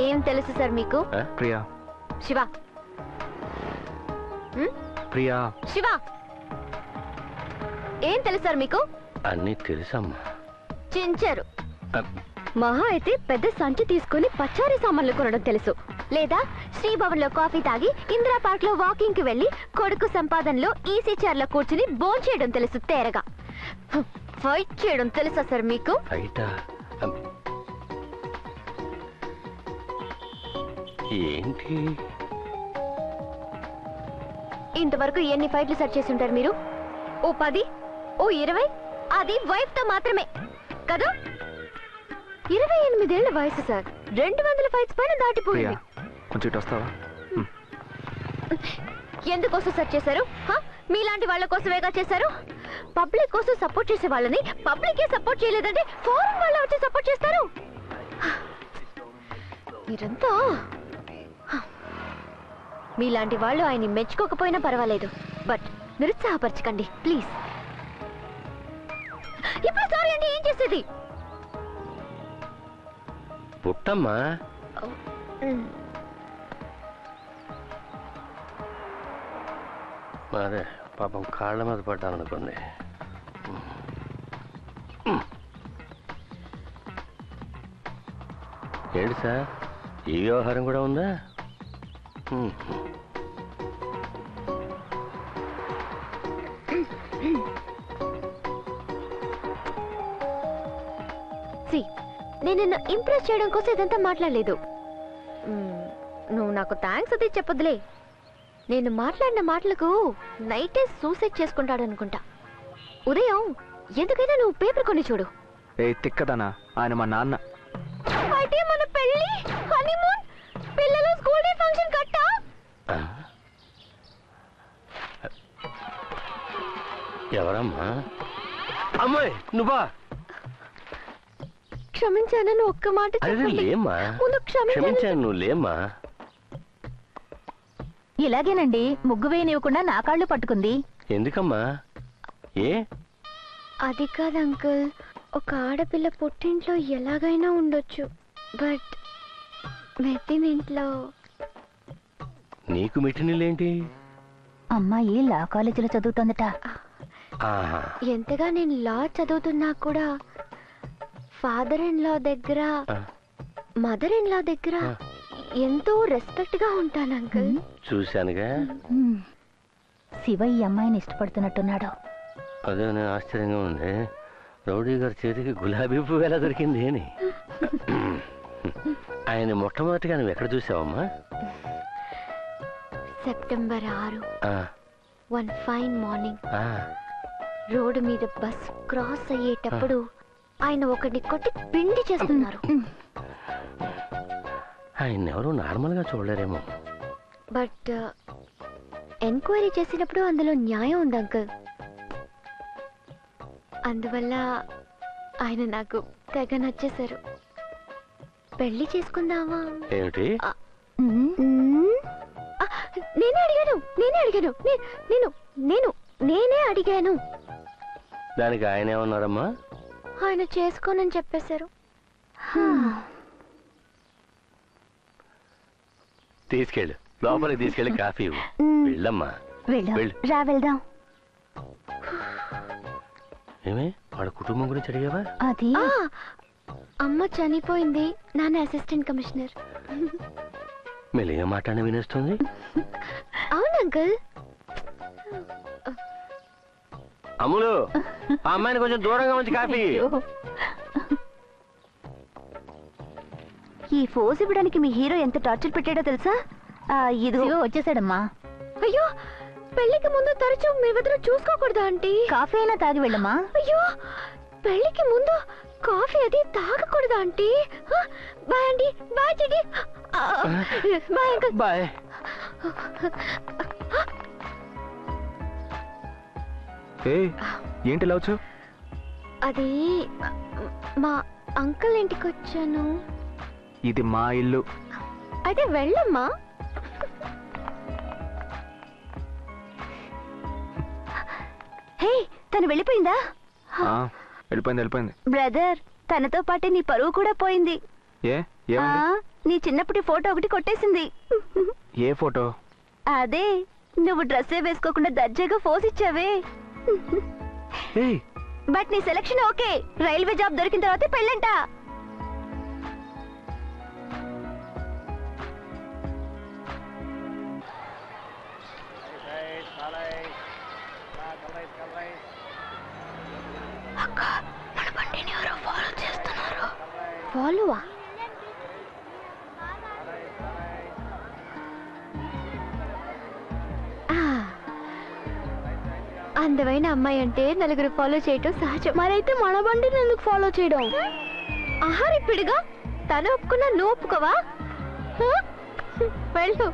ఏం తెలుసు సార్ మీకు? ప్రియా. శివ. ప్రియా. శివ, ఏం తెలుసు సార్ మీకు? అన్నీ తెలుసమ్మా. చించారు. మహా అయితే పెద్ద సంచి తీసుకుని పచారీ సామాన్లు కొనడం తెలుసు, లేదా శ్రీభవన్ లో కాఫీ తాగి ఇందిరా పార్క్ లో వాకింగ్ కి వెళ్లి కొడుకు సంపాదనలో ఈసీ చైర్ లో కూర్చుని భోంచేయడం తెలుసు తేరగా. ఫైట్ చేయడం తెలుసా సార్ మీకు? ఏంటి ఇంతవరకు ఎన్ని ఫైట్లు సెట్ చేసి ఉంటారు మీరు? ఓ 10, ఓ 20, అది వైఫ్ తో మాత్రమే కదా? 28 ఏళ్ల వయసు సార్, 200 ఫైట్స్ పైన దాటిపోయింది. కొంచెం ఇటు వస్తావా? ఎందుకోసం సెట్ చేశారు? మీలాంటి వాళ్ళ కోసమేగా చేశారు. పబ్లిక్ కోసం సపోర్ట్ చేసే వాళ్ళని పబ్లికే సపోర్ట్ చేయలేదంటే ఫారెన్ వాళ్ళు వచ్చి సపోర్ట్ చేస్తారు. మీరంతా మీలాంటి వాళ్ళు ఆయన్ని మెచ్చుకోకపోయినా పర్వాలేదు, బట్ నిరుత్సాహపరచకండి ప్లీజ్. ఇప్పుడు సారీ అంటే ఏం చేసేది? పుట్టమ్మా. మరే పాపం కాళ్ళ మీద పడ్డాననుకోండి. ఏంటి సార్, ఈ వ్యవహారం కూడా ఉందా? నేను నిన్ను ఇంప్రెస్ చేయడం కోసం ఇదంతా మాట్లాడలేదు. నువ్వు నాకు థ్యాంక్స్ అది చెప్పొద్దులే. నేను మాట్లాడిన మాటలకు నైటే సూసైడ్ చేసుకుంటాడు అనుకుంటా. ఉదయం ఎందుకైనా నువ్వు పేపర్ కొని చూడు. ఏ తిక్కదనా, ఆయన మా నాన్న. అయితే మన పెళ్లి, హనీమూన్, పిల్లలు స్కూల్ డే ఫంక్షన్ కట్టా. ఎవరమ్మా? అమ్మాయి నువ్వా? క్షమించానని ఒక్క మాట లేమ్మా. క్షమించాను, నువ్వు లేమ్మా. ఇలాగేనండి, ముగ్గు వేయనివ్వకుండా నా కాళ్ళు పట్టుకుంది. ఎందుకమ్మా? ఏ అది కాదు అంకుల్, ఒక ఆడపిల్ల పుట్టింట్లో ఎలాగైనా ఉండొచ్చు, బట్ మెట్టినింట్లో. నీకు మెట్టినిల్లేంటి? అమ్మాయి లా కాలేజీలో చదువుతోందట. ఎంతగా నేను లా చదువుతున్నా కూడా ఫాదర్ ఇన్ లా దగ్గర, మదర్ ఇన్ లా దగ్గర ఎంతో రెస్పెక్ట్ గా ఉంటాను అంకుల్. చూశానుగా. శివ ఈ అమ్మాయిని ఇష్టపడుతున్నట్టున్నాడు. అదే ఆశ్చర్యంగా ఉంది. రౌడీ గారి చేతికి గులాబీ పువ్వు ఎలా దొరికింది అని. ఆయన మొట్టమొదటిగా నువ్వు ఎక్కడ చూసావమ్మా? September 6 one fine morning road మీద బస్ క్రాస్ అయ్యేటప్పుడు ఆయన ఒకటి కొట్టి పిండి చేస్తున్నారు. ఆయన ఎవరు నార్మల్ గా చూడలేరేమో. బట్ ఎంక్వైరీ చేసినప్పుడు అందులో న్యాయం ఉంది అంకుల్. అందువల్ల ఆయన నాకు తెగ నచ్చేశారు. పెళ్లి చేసుకుందామా? ఏమిటి? నేనే అడిగాను. దానికి ఆయన ఏమన్నారమ్మా? ఆయన చేసుకోనని చెప్పేశారు. తీసుకెళ్ళు, లోపలికి తీసుకెళ్ళి కాఫీ ఇవ్వు. వెళ్ళమ్మా, రా వెళ్దాం. ఏమే వాళ్ళ కుటుంబం గురించి అడిగావా? అది అమ్మ చనిపోయింది, నాన్న అసిస్టెంట్ కమిషనర్. మెల్లిగా మాట్లాడి వినేస్తుంది. అవును అంకుల్. అమ్ములు, ఆ అమ్మాయిని కొంచెం దూరంగా ఉంచి కాఫీ. ఈ ఫోజ్ ఇవ్వడానికి మీ హీరో ఎంత టార్చర్ పెట్టాడో తెలుసా? ఇది వచ్చేసాడమ్మా. అయ్యో, పెళ్లికి ముందు తరచూ మీ వద్దరు చూసుకోకూడదా ఆంటీ? కాఫీ అయినా తాగి వెళ్ళమ్మా. అయ్యో, పెళ్లికి ముందు కాఫీ అది తాగకూడదా ఆంటీ? బాయ్ అండి, బాయ్ చెడి, బాయ్ అంకుల్. బాయ్. ఏంటి ఇలా వచ్చావు? అది మా అంకుల్ ఇంటికి వచ్చాను. ఇది మా ఇల్లు. అయితే వెళ్ళమ్మా. హే, తను వెళ్ళిపోయిందా? వెళ్ళిపోయింది. బ్రదర్, తనతో పాటే నీ పరువు కూడా పోయింది. నీ చిన్నప్పటి ఫోటో ఒకటి కొట్టేసింది. ఏ ఫోటో? అదే, నువ్వు డ్రెస్సే వేసుకోకుండా దర్జాగా ఫోజ్ ఇచ్చావే. బట్ నీ సెలక్షన్ ఓకే. రైల్వే జాబ్ దొరికిన తర్వాత పెళ్ళంట. అక్క, మన బండిని ఎవరో ఫాలో చేస్తున్నారు. ఫాలోవా? అందమైన అమ్మాయి అంటే నలుగురు ఫాలో చేయటం సహజం. మరైతే మన బండిని ఎందుకు ఫాలో చేయడం? ఆహారిపిడిగా తను ఒప్పుకున్నా నువ్వు ఒప్పుకోవా? వెళ్ళు.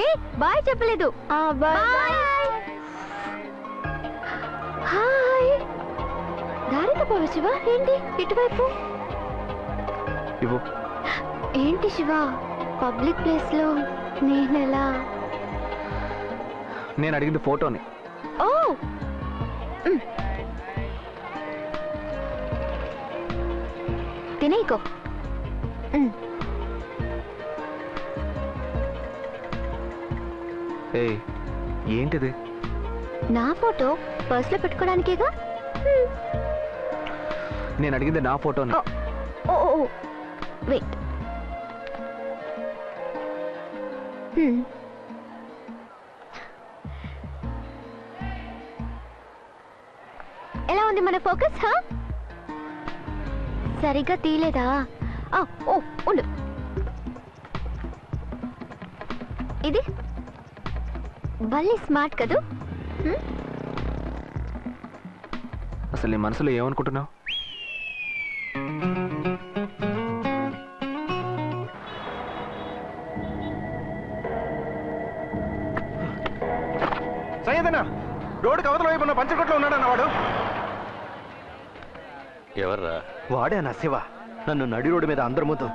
ఏ బాయ్ చెప్పలేదు. హాయ్. దారి తప్పవా శివ? ఏంటి ఇటువైపు? ఏంటి శివ, పబ్లిక్ ప్లేస్ లో నేనెలా? నేను అడిగింది ఫోటోని. ఓ, తినేకో. ఏంటిది? నా ఫోటో పర్స్ లో పెట్టుకోవడానికేగా. నేను అడిగింది నా ఫోటోని. ఓ వెయిట్. ఎలా ఉంది మన ఫోకస్? సరిగ్గా తీయలేదా? ఓ ఉండు. ఇది భలే స్మార్ట్ కదూ. అసలు నీ మనసులో ఏమనుకుంటున్నావు? సయ్యదన్నా, రోడ్డు కవతల వైపు ఉన్న పంచకొట్లో ఉన్నాడన్న వాడు. ఎవర్రా? వాడే అన్న శివ. నన్ను నడి రోడ్డు మీద అందరి ముందు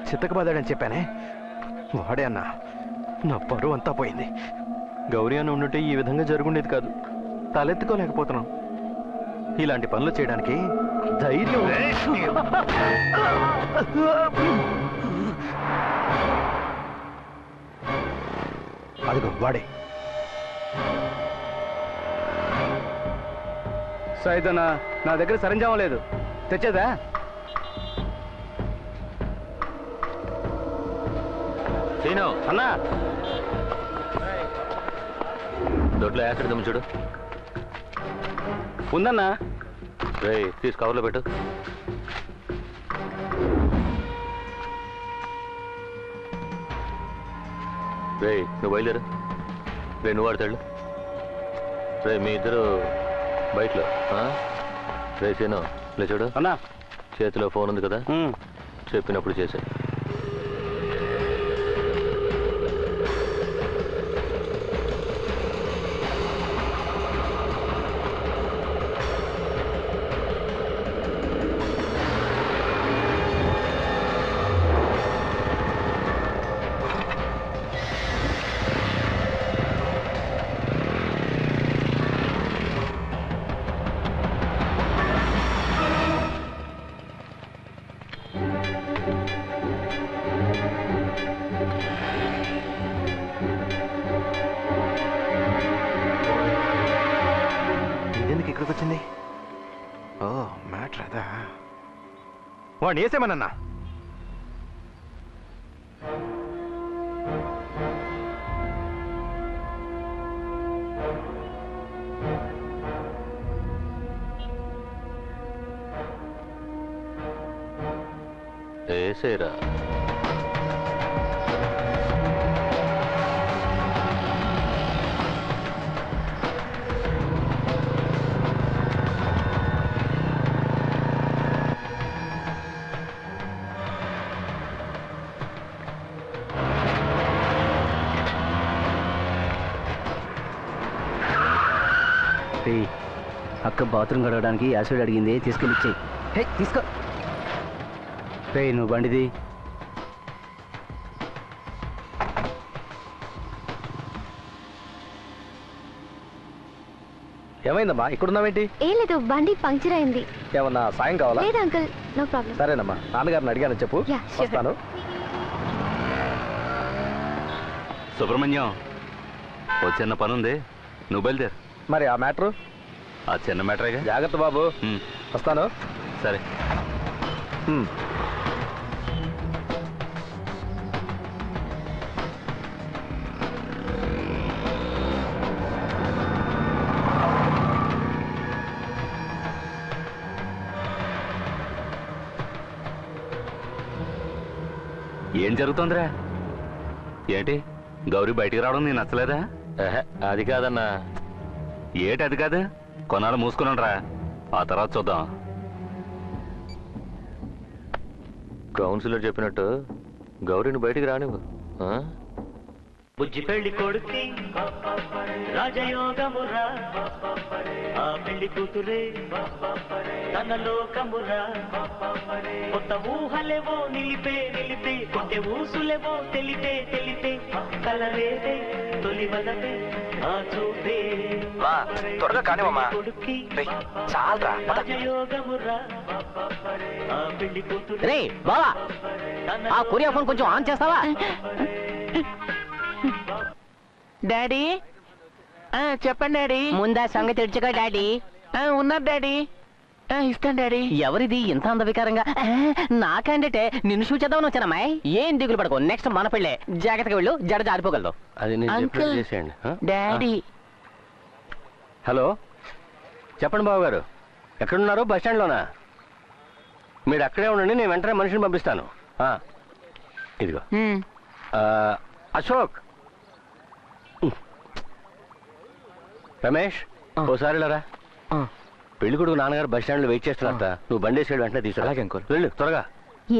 చిత్తకబాదాడని చెప్పానే, వాడే అన్న. నా పరువు అంతా పోయింది. గౌరీ అని ఉండుంటే ఈ విధంగా జరుగుండేది కాదు. తలెత్తుకోలేకపోతున్నాం. ఇలాంటి పనులు చేయడానికి ధైర్యం. అదిగో వాడే. సైదనా, నా దగ్గర సరంజామం లేదు, తెచ్చేదా? సీను అన్నా, దొడ్లో యాసిడ్ దమ్ము చూడు. ఉందన్నా. తీసి కవర్లో పెట్టు. నువ్వు బయలుదేరు. నువ్వు వాడతాడు. మీ ఇద్దరు బయటలో. సీను ఇలా చూడు అన్నా, చేతిలో ఫోన్ ఉంది కదా, చెప్పినప్పుడు చేసే. ఇక్కడికి వచ్చింది? ఓ మ్యాటర్ అదా. వాడిని వేసేమన్నా? వేసేరా. అక్క బాత్రూమ్ కడగడానికి యాసిడ్ అడిగింది, తీసుకెళ్ళిచ్చేయి. హే తీసుకో. నువ్వు బండిది. ఏమైందమ్మా, ఇక్కడున్నావేంటి? ఏం లేదు, బండి పంక్చర్ అయింది. ఏమన్నా సాయం కావాలా? లేదు అంకుల్, నో ప్రాబ్లం. సరేనమ్మా, నాన్నగారిని అడిగానని చెప్పు. వస్తాను. సుబ్రహ్మణ్యం, ఓ చిన్న పని ఉంది, నువ్వు బయలుదేరు. మరి ఆ మ్యాటరు? ఆ చిన్న మ్యాటరేగా. జాగ్రత్త బాబు. వస్తాను. సరే. ఏం జరుగుతోందిరా? ఏంటి గౌరీ బయటికి రావడం నీకు నచ్చలేదా? అది కాదన్నా. ఏటి అది కాదు? కొన్నాళ్ళు మూసుకున్నారా, ఆ తర్వాత చూద్దాం. కౌన్సిలర్ చెప్పినట్టు గౌరీని బయటికి రానివ్వు. బుజ్జి పెళ్లి కొడుకి రాజయోగమురా, ఆ పెళ్లి కూతురే తన లోకమురా. కొత్త ఊహలేవో నిలిపే నిలిపే, కొత్త ఊసులేవో తెలిపే తెలిపే, కలరేదే తొలి వలపే ఆ చూపే. త్వరగా కానివమ్మా. రాజయోగమురా, ఆ పెళ్లి కూతురే. బావా ఆ కొరియా ఫోన్ కొంచెం ఆన్ చేస్తావా? డాడీ చెప్పండి డాడీ. ముందా సంగతి తెచ్చుకో డాడీ. ఉన్నారు డాడీ. ఇస్తాను డాడీ. ఎవరిది ఇంత అందవికారంగా? నాకంటే నిన్ను చూచేద్దామని వచ్చానమ్మాయి. ఏం దిగులు పడకు, నెక్స్ట్ మన పెళ్ళే. జాగ్రత్తగా వెళ్ళు, జడ జారిపోగలదు. అది నేను చెప్పినట్టు చేసేయండి. డాడీ. హలో, చెప్పండి బాబు గారు, ఎక్కడున్నారు? బస్ స్టాండ్లోనా? మీరు అక్కడే ఉండండి, నేను వెంటనే మనిషిని పంపిస్తాను. ఇదిగో అశోక్. రమేష్, ఓసారి లేరా. పెళ్లి కొడుకు నాన్నగారు బస్ స్టాండ్ లో వెయిట్ చేస్తున్నారట. నువ్వు బండి వేసి వెంటనే తీసుకురా. వెళ్ళు త్వరగా.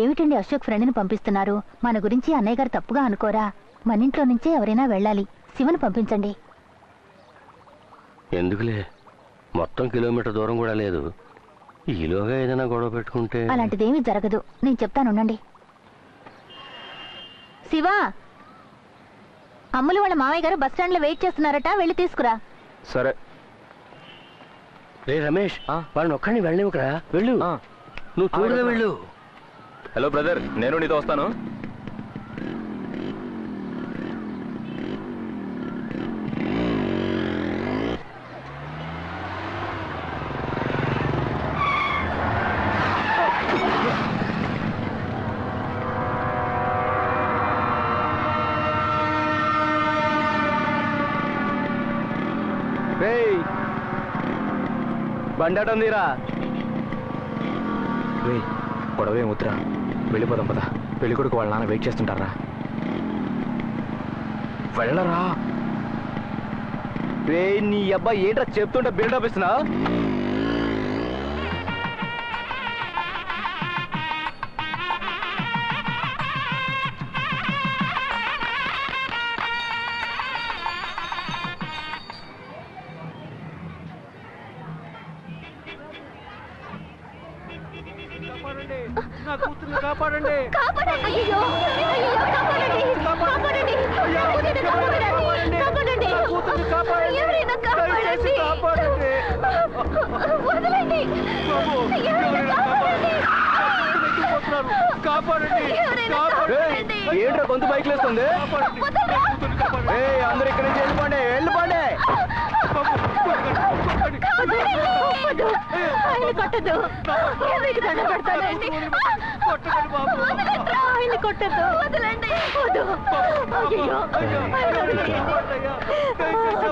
ఏమిటండి అశోక్ ఫ్రెండ్ని పంపిస్తున్నారు? మన గురించి అన్నయ్య గారు తప్పుగా అనుకోరా? మన ఇంట్లో నుంచే ఎవరైనా వెళ్ళాలి. శివను పంపించండి. ఎందుకులే, మొత్తం కిలోమీటర్ దూరం కూడా లేదు. ఈలోగా ఏదైనా గొడవ పెట్టుకుంటే. అలాంటిదేమీ జరగదు, నేను చెప్తానుండండి. శివ, అమ్ములు వాళ్ళ మామయ్య గారు బస్ స్టాండ్ లో వెయిట్ చేస్తున్నారట, వెళ్ళి తీసుకురా. సరే. రే రమేష్, వాళ్ళని ఒక్కడిని వెళ్ళనివ్వకరా. వెళ్ళు, నువ్వు తోడుగా వెళ్ళు. హలో బ్రదర్, నేను నీతో వస్తాను. బండటం తీరా. గొడవే ముద్రా, వెళ్ళిపోదాం పదా. పెళ్లి కొడుకు వాళ్ళ నాన్న వెయిట్ చేస్తుంటారా. వెళ్ళరా. రే నీ అబ్బాయి ఏంట్రా చెప్తుంటే బిల్డప్ ఇస్తున్నా? కాపాడండి. అయ్యో, కాపాడండి. కాపాడండి. ఎవరైనా కాపాడండి. వదలండి. ఏంట్రా గొంతు బైక్ లేస్తుంది? అందరూ ఇక్కడి నుంచి వెళ్ళిపోండి, వెళ్ళిపోండి. ఆయన కొట్టదు. మీకు దండం పెడతానండి. ఆయన కొట్టదు. వదలండి.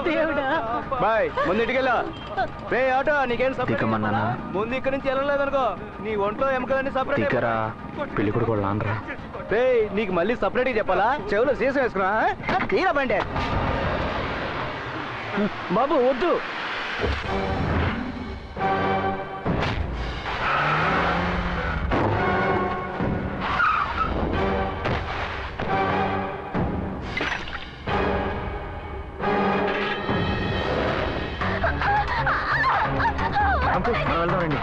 దేవుడా. బాయ్, ముందు ఇంటికెళ్ళా. రే ఆటో, నీకేం దిక్కమన్నా? ముందు ఇక్కడి నుంచి వెళ్ళలేదనుకో, నీ ఒంట్లో ఎముకలన్నీ సపరేట్. పెళ్లి కొడుకు వాళ్ళు నాన్నరా. రే నీకు మళ్ళీ సపరేట్గా చెప్పాలా? చెవులో సీసం వేసుకున్నా తీరా బండి. బాబు వద్దు. మనం వెళ్దామండి.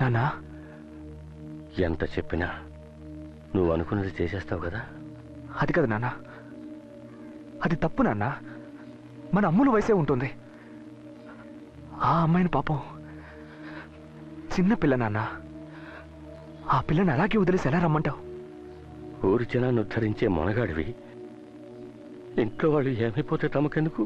నానా ఎంత చెప్పినా నువ్వు అనుకున్నది చేసేస్తావు కదా. అది కదా నాన్న, అది తప్పు నాన్న. మన అమ్ముల వయసే ఉంటుంది. ఆ అమ్మాయిని పాపం చిన్న పిల్ల నాన్న. ఆ పిల్లని అలాగే వదిలేసి ఎలా రమ్మంటావు? ఊరి జనాన్ని ఉద్ధరించే మొనగాడివి ఇంట్లో వాళ్ళు ఏమైపోతే తమకెందుకు?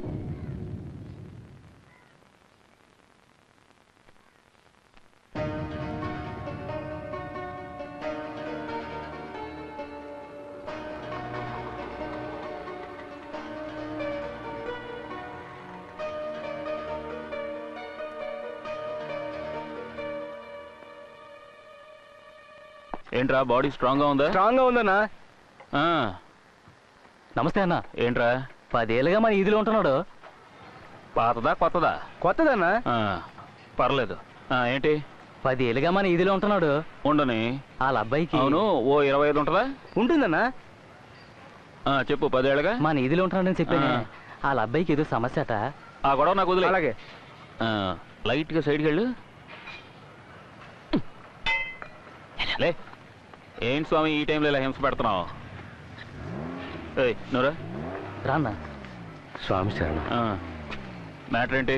ఏంట్రా బాడీ స్ట్రాంగ్ గా ఉందా? స్ట్రాంగ్ గా ఉందన్నా. నమస్తే అన్న. ఏంట్రా 10 ఏళ్ళుగా మన ఈదిలో ఉంటున్నాడు. పాతదా కొత్తదా? కొత్తదన్నా. పర్లేదు. ఏంటి 10 ఏళ్ళుగా మన ఈదిలో ఉంటున్నాడు. ఉండని వాళ్ళ అబ్బాయికి అవును ఓ 25 ఉంటుందా? ఉంటుందన్నా. చెప్పు 10 ఏళ్ళుగా మన ఈదిలో ఉంటున్నాడని చెప్పాను. వాళ్ళ అబ్బాయికి ఏదో సమస్య అట. ఆ గొడవ నాకు వదిలే. అలాగే. లైట్ గా సైడ్కి వెళ్ళు. లే ఏంటి స్వామి ఈ టైంలో ఇలా హింస పెడుతున్నావు? నువ్వురా రాన్న. స్వామి శరణం. మ్యాటర్ ఏంటి?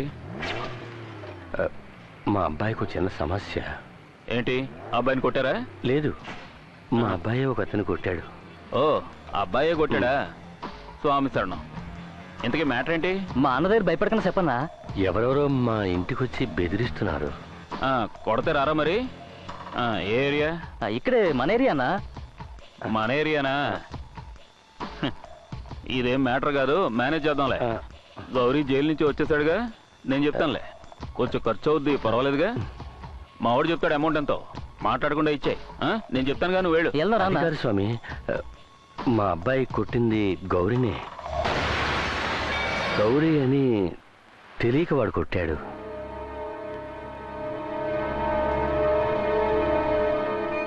మా అబ్బాయికి చిన్న సమస్య. ఏంటి అబ్బాయిని కొట్టారా? లేదు, మా అబ్బాయి ఒక అతను కొట్టాడు. ఓ అబ్బాయే కొట్టాడా? స్వామి శరణం. ఇంతకీ మ్యాటర్ ఏంటి? మా అన్న దగ్గర భయపడకుండా చెప్పన్నా. ఎవరెవరో మా ఇంటికి వచ్చి బెదిరిస్తున్నారు. కొడితే రారా మరి? ఏ ఏరియా? ఇక్కడే మన ఏరియానా. మన ఏరియానా? ఇదేం మ్యాటర్ కాదు, మేనేజ్ చేద్దాంలే. గౌరీ జైలు నుంచి వచ్చేసాడుగా, నేను చెప్తానులే. కొంచెం ఖర్చు అవుద్ది, పర్వాలేదుగా. మా వాడు చెప్తాడు అమౌంట్ ఎంతో, మాట్లాడకుండా ఇచ్చాయి. నేను చెప్తానుగా, నువ్వు వెళ్ళు. స్వామి, మా అబ్బాయి కొట్టింది గౌరీనే. గౌరీ అని తెలియక వాడు కొట్టాడు.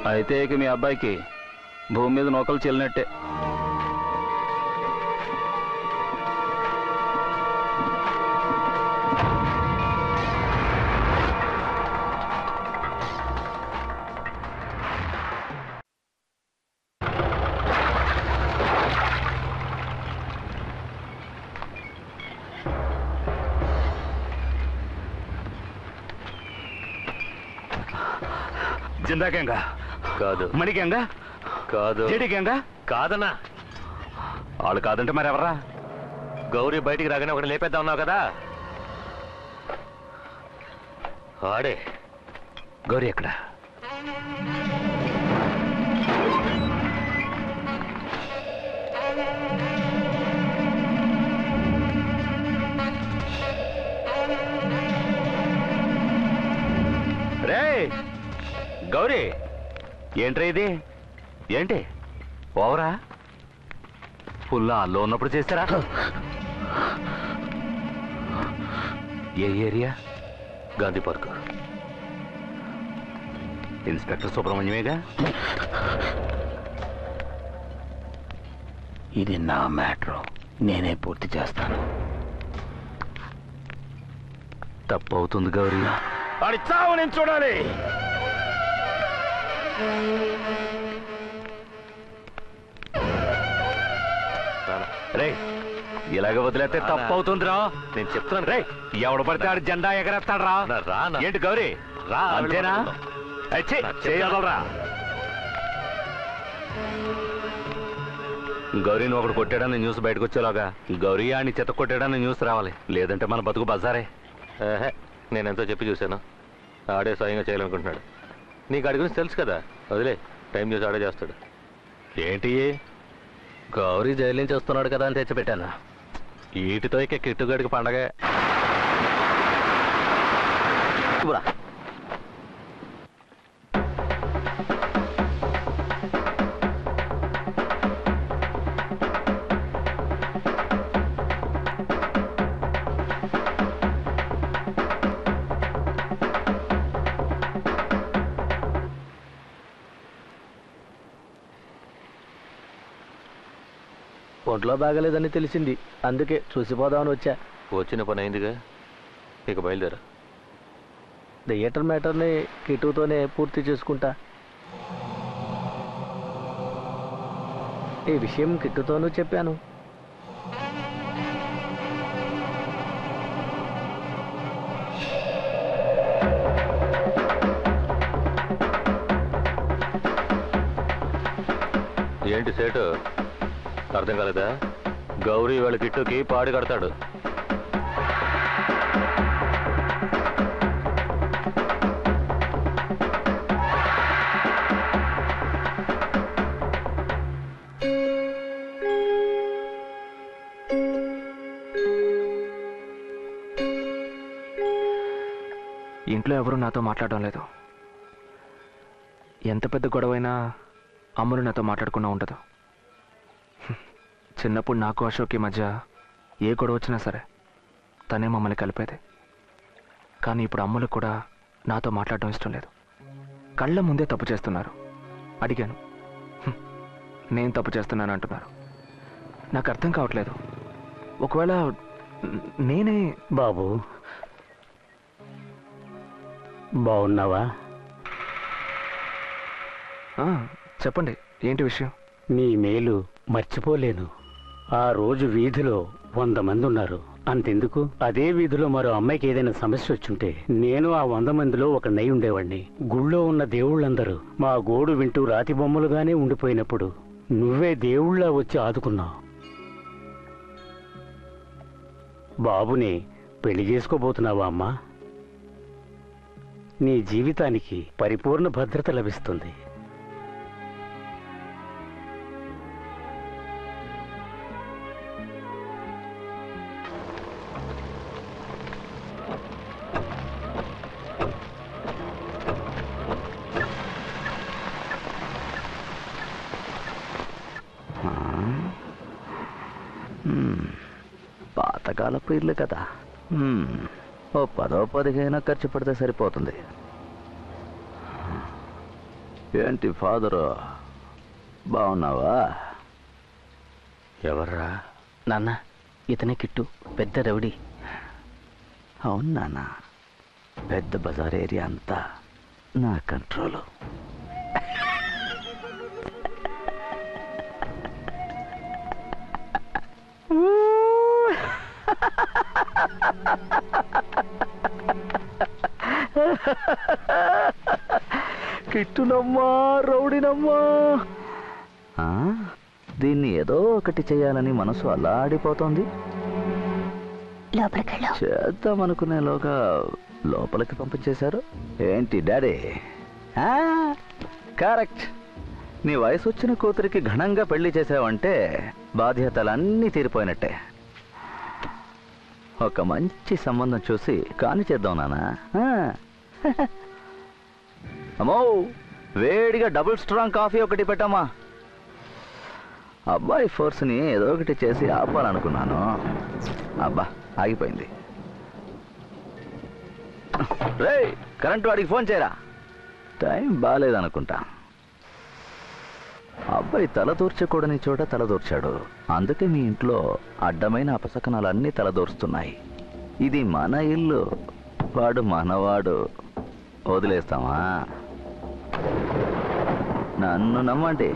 అయితే ఇక మీ అబ్బాయికి భూమి మీద నూకలు చెల్లినట్టే. జిందా గ్యాంగా? కాదు. మణి గ్యాంగా? కాదు. జేడి గ్యాంగా? కాదన్నా. వాళ్ళు కాదంటే మరి ఎవరా? గౌరీ బయటికి రాగానే ఒకటి లేపేద్దాం ఉన్నావు కదా, ఆడే. గౌరీ ఎక్కడ? రే గౌరీ, ఏంట్రా ఇది? ఏంటి ఓవరా? ఫుల్ ఆల్లో ఉన్నప్పుడు చేస్తారా? ఏ ఏరియా? గాంధీ పార్క్. ఇన్స్పెక్టర్ సుబ్రహ్మణ్యమేగా? ఇది నా మ్యాటర్, నేనే పూర్తి చేస్తాను. తప్పు అవుతుంది గౌరీ. వాడి చావు నేను చూడాలి. రే ఇలాగ వదిలేస్తే తప్పు అవుతుందిరా. నేను చెప్తున్నాను. రే ఎవడు పడితే ఆడు జెండా ఎగరేస్తాడు రా. ఏంటి గౌరీ రా అంతేనా? చేయగలరా? గౌరీని ఒకడు కొట్టాడని న్యూస్ బయటకు వచ్చేలాగా గౌరీ ఆడిని చెత్త కొట్టాడని న్యూస్ రావాలి, లేదంటే మన బతుకు బజారే. నేనెంతో చెప్పి చూశాను, ఆడే స్వయంగా చేయాలనుకుంటున్నాడు. నీకు ఆడి గురించి తెలుసు కదా, వదిలే. టైం చూసి ఆడే చేస్తాడు. ఏంటి గౌరీ జైలు నుంచి వస్తున్నాడు కదా అని తెచ్చిపెట్టాను. వీటితో ఇక కిట్టుగడికి పండగ. ఒంట్లో బాగలేదని తెలిసింది, అందుకే చూసిపోదామని వచ్చా. వచ్చిన పని అయిందిగా, ఇక బయలుదేరా. థియేటర్ మ్యాటర్ని కిటుతోనే పూర్తి చేసుకుంటా. ఈ విషయం కిట్టుతోనూ చెప్పాను. ఏంటి సేటు అర్థం కాలేదా? గౌరీ వాళ్ళ కిట్టుకి పాడి కడతాడు. ఇంట్లో ఎవరూ నాతో మాట్లాడడం లేదు. ఎంత పెద్ద గొడవైనా అమ్ములు నాతో మాట్లాడకుండా ఉండదు. చిన్నప్పుడు నాకు అశోక్కి మధ్య ఏ గొడవ వచ్చినా సరే తనే మమ్మల్ని కలిపేది. కానీ ఇప్పుడు అమ్ములకు కూడా నాతో మాట్లాడడం ఇష్టం లేదు. కళ్ళ ముందే తప్పు చేస్తున్నారు. అడిగాను, నేను తప్పు చేస్తున్నాను అంటున్నారు. నాకు అర్థం కావట్లేదు. ఒకవేళ నేనే... బాబు బాగున్నావా? చెప్పండి, ఏంటి విషయం? నీ మేలు మర్చిపోలేను. ఆ రోజు వీధిలో 100 మంది ఉన్నారు. అంతెందుకు, అదే వీధిలో మరో అమ్మాయికి ఏదైనా సమస్య వచ్చుంటే నేను ఆ 100 మందిలో ఒకనై ఉండేవాణ్ణి. గుళ్ళో ఉన్న దేవుళ్ళందరూ మా గోడు వింటూ రాతి బొమ్మలుగానే ఉండిపోయినప్పుడు నువ్వే దేవుళ్ళ వచ్చి ఆదుకున్నావు. బాబుని పెళ్లి చేసుకోబోతున్నావా అమ్మా? నీ జీవితానికి పరిపూర్ణ భద్రత లభిస్తుంది. పాతకాలపు ఇల్లు కదా, ఓ 10-15 ఖర్చు పడితే సరిపోతుంది. ఏంటి ఫాదరు, బాగున్నావా? ఎవర్రా? నాన్న, ఇతనే కిట్టు, పెద్ద రౌడీ. అవును నాన్న, పెద్ద బజార్ ఏరియా అంతా నా కంట్రోలు. కిట్టునమ్మా, రౌడీనమ్మా. దీన్ని ఏదో ఒకటి చేయాలని మనసు అలా ఆడిపోతోంది. చేద్దామనుకునేలోగా లోపలికి పంపించేశారు. ఏంటి డాడీ? కరెక్ట్. నీ వయసు వచ్చిన కూతురికి ఘనంగా పెళ్లి చేసావంటే బాధ్యతలన్నీ తీరిపోయినట్టే. ఒక మంచి సంబంధం చూసి కాని చేద్దాం నాన్న. అమ్మో, వేడిగా డబుల్ స్ట్రాంగ్ కాఫీ ఒకటి పెట్టమ్మా. అబ్బాయి ఫోర్స్ని ఏదో ఒకటి చేసి ఆపాలనుకున్నాను. అబ్బా, ఆగిపోయింది. రే, కరెంటు వాడికి ఫోన్ చేయరా. టైం బాగాలేదనుకుంటా. అబ్బాయి తల దూర్చకూడని చోట తల దూర్చాడు. అందుకే మీ ఇంట్లో అడ్డమైన అపశకనాలన్నీ తలదూరుస్తున్నాయి. ఇది మన ఇల్లు, వాడు మనవాడు. వదిలేస్తామా? నన్ను నమ్మండి,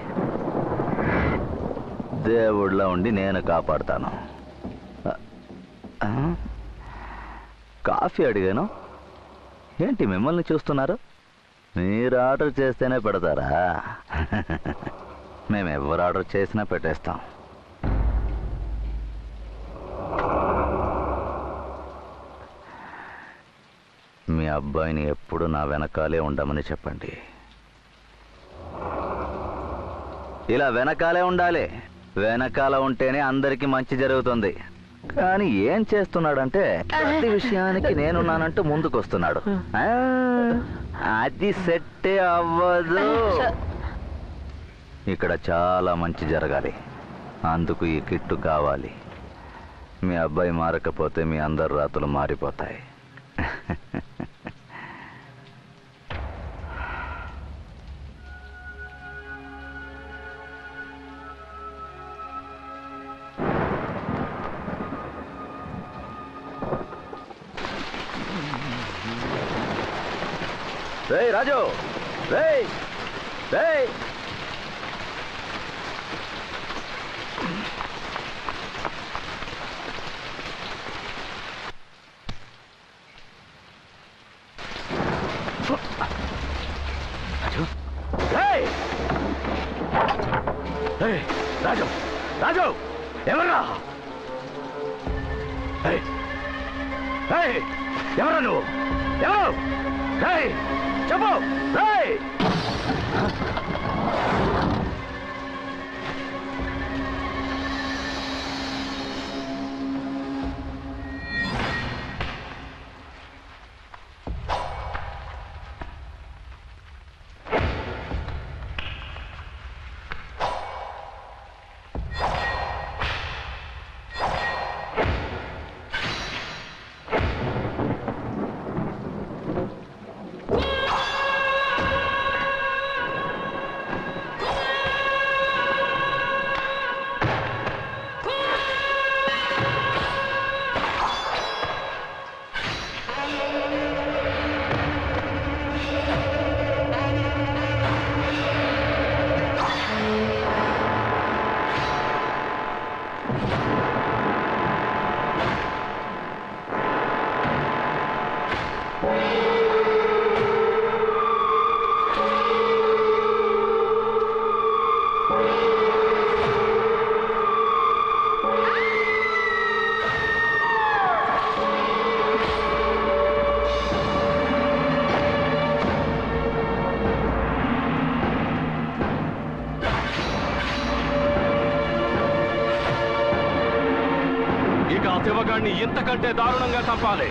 దేవుళ్ళ ఉండి నేను కాపాడుతాను. కాఫీ అడిగాను, ఏంటి మిమ్మల్ని చూస్తున్నారు? మీరు ఆర్డర్ చేస్తేనే పెడతారా? మేము ఎవరు ఆర్డర్ చేసినా పెట్టేస్తాం. మీ అబ్బాయిని ఎప్పుడు నా వెనకాలే ఉండమని చెప్పండి. ఇలా వెనకాలే ఉండాలి. వెనకాల ఉంటేనే అందరికీ మంచి జరుగుతుంది. కానీ ఏం చేస్తున్నాడంటే ప్రతి విషయానికి నేనున్నానంటూ ముందుకొస్తున్నాడు. అది సెట్టే అవ్వదు. ఇక్కడ చాలా మంచి జరగాలి. అందుకు ఈ కిట్టు కావాలి. మీ అబ్బాయి మారకపోతే మీ అందరి రాతులు మారిపోతాయి. రేయ్ రాజు, రేయ్ రేయ్. రాజు, రాజు, ఎవరా? ఎవరా నువ్వు? ఎవరు? చెప్పు. శివగాడిని ఇంతకంటే దారుణంగా చంపాలి.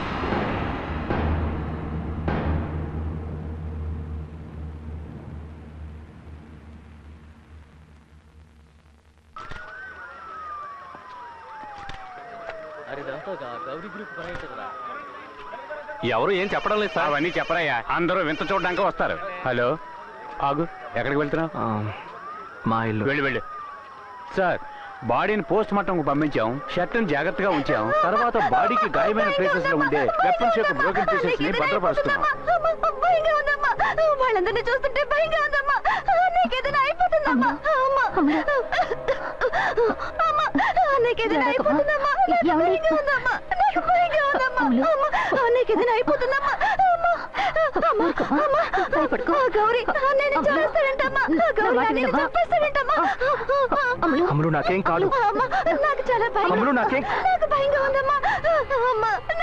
ఎవరు ఏం చెప్పడం లేదు సార్. అవన్నీ చెప్పరయ్యా, అందరూ వింత చూడడానికి వస్తారు. హలో, ఆగు, ఎక్కడికి వెళ్తున్నావు? మా ఇల్లు. వెళ్ళు. సార్, బాడీని పోస్ట్ మార్టంకు పంపించాం, షర్ట్ని జాగ్రత్తగా ఉంచాం. తర్వాత బాడీకి గాయమైన ప్లేసెస్ లో ఉండే వెపన్స్ యొక్క బ్రోకెన్ పీసెస్ ని భద్రపరుస్తున్నాం. వాళ్ళందరినీ చూస్తుంటే భయంగా ఉందమ్మా. నీకేదైనా అయిపోతుందమ్మా. నీకేదైనా అయిపోతుందమ్మా. భయంగా ఉందమ్మా. నాకు భయంగా ఉందమ్మా. నీకేదైనా అయిపోతుందమ్మా. గౌరీ నేను చంపేస్తాడంటమ్మా. గౌరీ నేను చంపేస్తాడంటమ్మా. అమలు నాకేం కాదు. నాకు చాలా భయం. అమలు నాకేం. నాకు భయంగా ఉందమ్మా.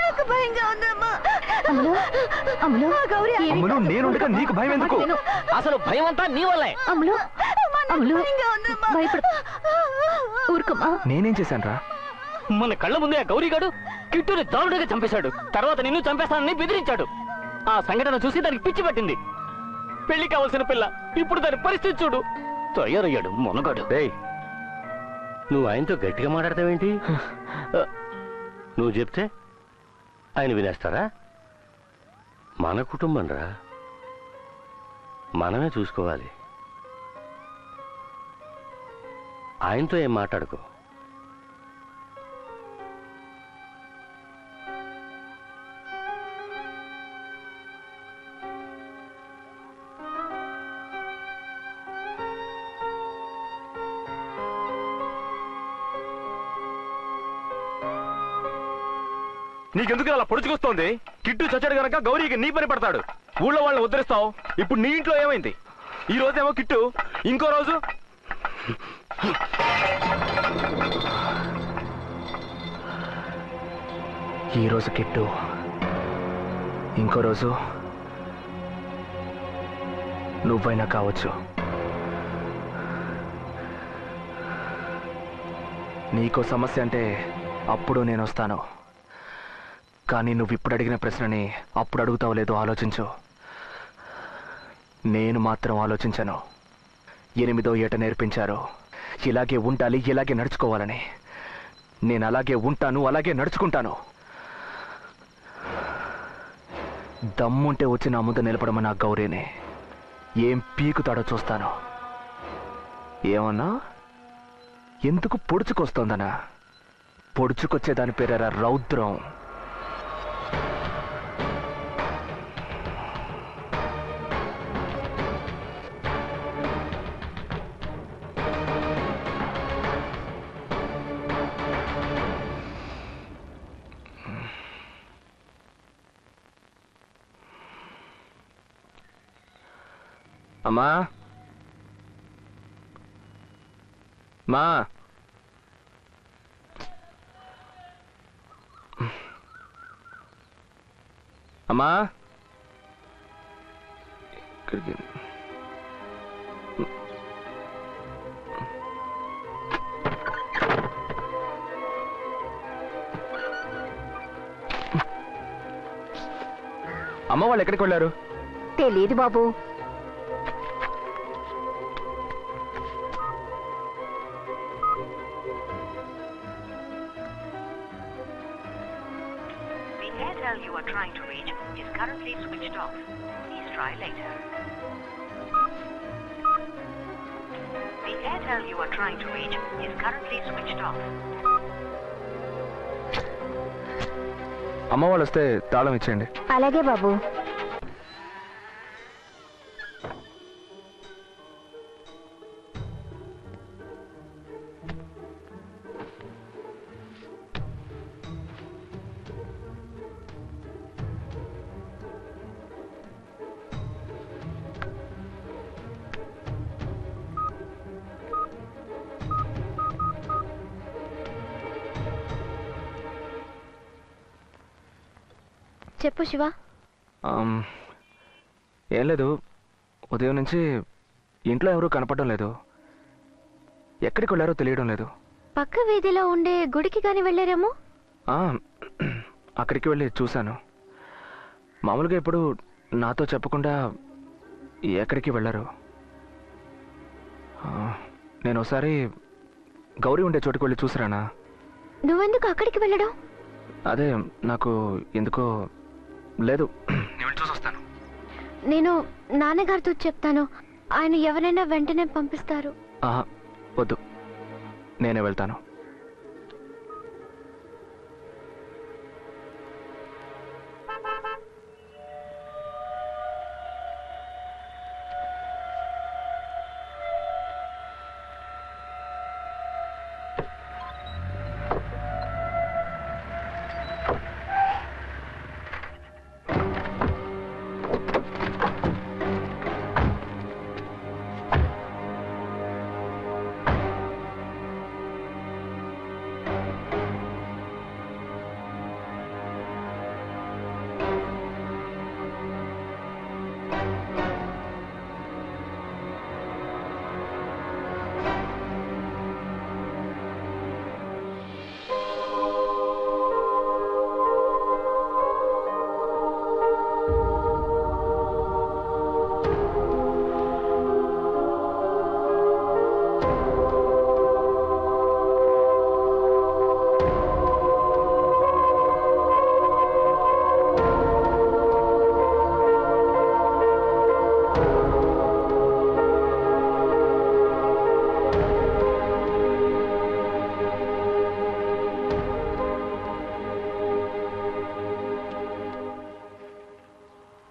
నాకు భయంగా ఉందమ్మా. గౌరీ అమలు నేనుండగా నీకు భయం ఎందుకు? అసలు భయం అంతా నీ వల్లే. ఊరుకోమా. నేనేం చేశాను రా? మన కళ్ళ ముందే గౌరీగాడు కిట్టుని దారుణంగా చంపేశాడు. తర్వాత నిన్ను చంపేస్తానని బెదిరించాడు. ఆ సంఘటన చూసి దానికి పిచ్చి పట్టింది. పెళ్లి కావాల్సిన పిల్ల ఇప్పుడు దాని పరిస్థితి చూడు. తయారయ్యాడు మొనగాడు. నువ్వు ఆయనతో గట్టిగా మాట్లాడతావేంటి? నువ్వు చెప్తే ఆయన వినేస్తారా? మన కుటుంబం రా, మనమే చూసుకోవాలి. ఆయనతో ఏం మాట్లాడుకో. నీకెందుకు అలా పొడుచుకొస్తోంది? కిట్టు చచ్చాడు గనక గౌరీకి నీ పని పడతాడు. ఊళ్ళో వాళ్ళని ఉద్ధరిస్తావు. ఇప్పుడు నీ ఇంట్లో ఏమైంది? ఈ రోజేమో కిట్టు, ఇంకో రోజు ఈరోజు కిట్టు, ఇంకో రోజు నువ్వైనా కావచ్చు. నీకో సమస్య అంటే అప్పుడు నేను వస్తాను. కానీ నువ్వు ఇప్పుడు అడిగిన ప్రశ్నని అప్పుడు అడుగుతావు లేదో ఆలోచించు. నేను మాత్రం ఆలోచించను. 8వ ఏట నేర్పించారు ఇలాగే ఉండాలి, ఇలాగే నడుచుకోవాలని. నేను అలాగే ఉంటాను, అలాగే నడుచుకుంటాను. దమ్ముంటే వచ్చి నా ముందు నిలబడమని ఆ గౌరీని ఏం పీకుతాడో చూస్తాను. ఏమన్నా? ఎందుకు పొడుచుకొస్తోందనా? పొడుచుకొచ్చే దాని పేరేరా రౌద్రం. అమ్మా మా అమ్మా ఇక్కడికి అమ్మ వాళ్ళు ఎక్కడికి వెళ్ళారు? తెలియదు బాబు. You are trying to reach is currently switched off. Please try later. The Airtel you are trying to reach is currently switched off. అమ్మ వాళ్ళు వస్తే తాళం ఇచ్చేయండి. అలాగే బాబు. చెప్పు శివ. ఏం లేదు, ఉదయం నుంచి ఇంట్లో ఎవరూ కనపడడం లేదు. ఎక్కడికి వెళ్ళారో తెలియడం లేదు. పక్క వీధిలో ఉండే గుడికి కానీ వెళ్ళారేమో. అక్కడికి వెళ్ళి చూశాను. మామూలుగా ఇప్పుడు నాతో చెప్పకుండా ఎక్కడికి వెళ్ళారు. నేను ఒకసారి గౌరీ ఉండే చోటుకు వెళ్ళి చూసిరానా. నువ్వెందుకు అక్కడికి వెళ్ళడం? అదే నాకు ఎందుకో లేదు. నేను చూసొస్తాను. నేను నాన్నగారితో చెప్తాను. ఆయన ఎవరైనా వెంటనే పంపిస్తారు. వద్దు, నేనే వెళ్తాను.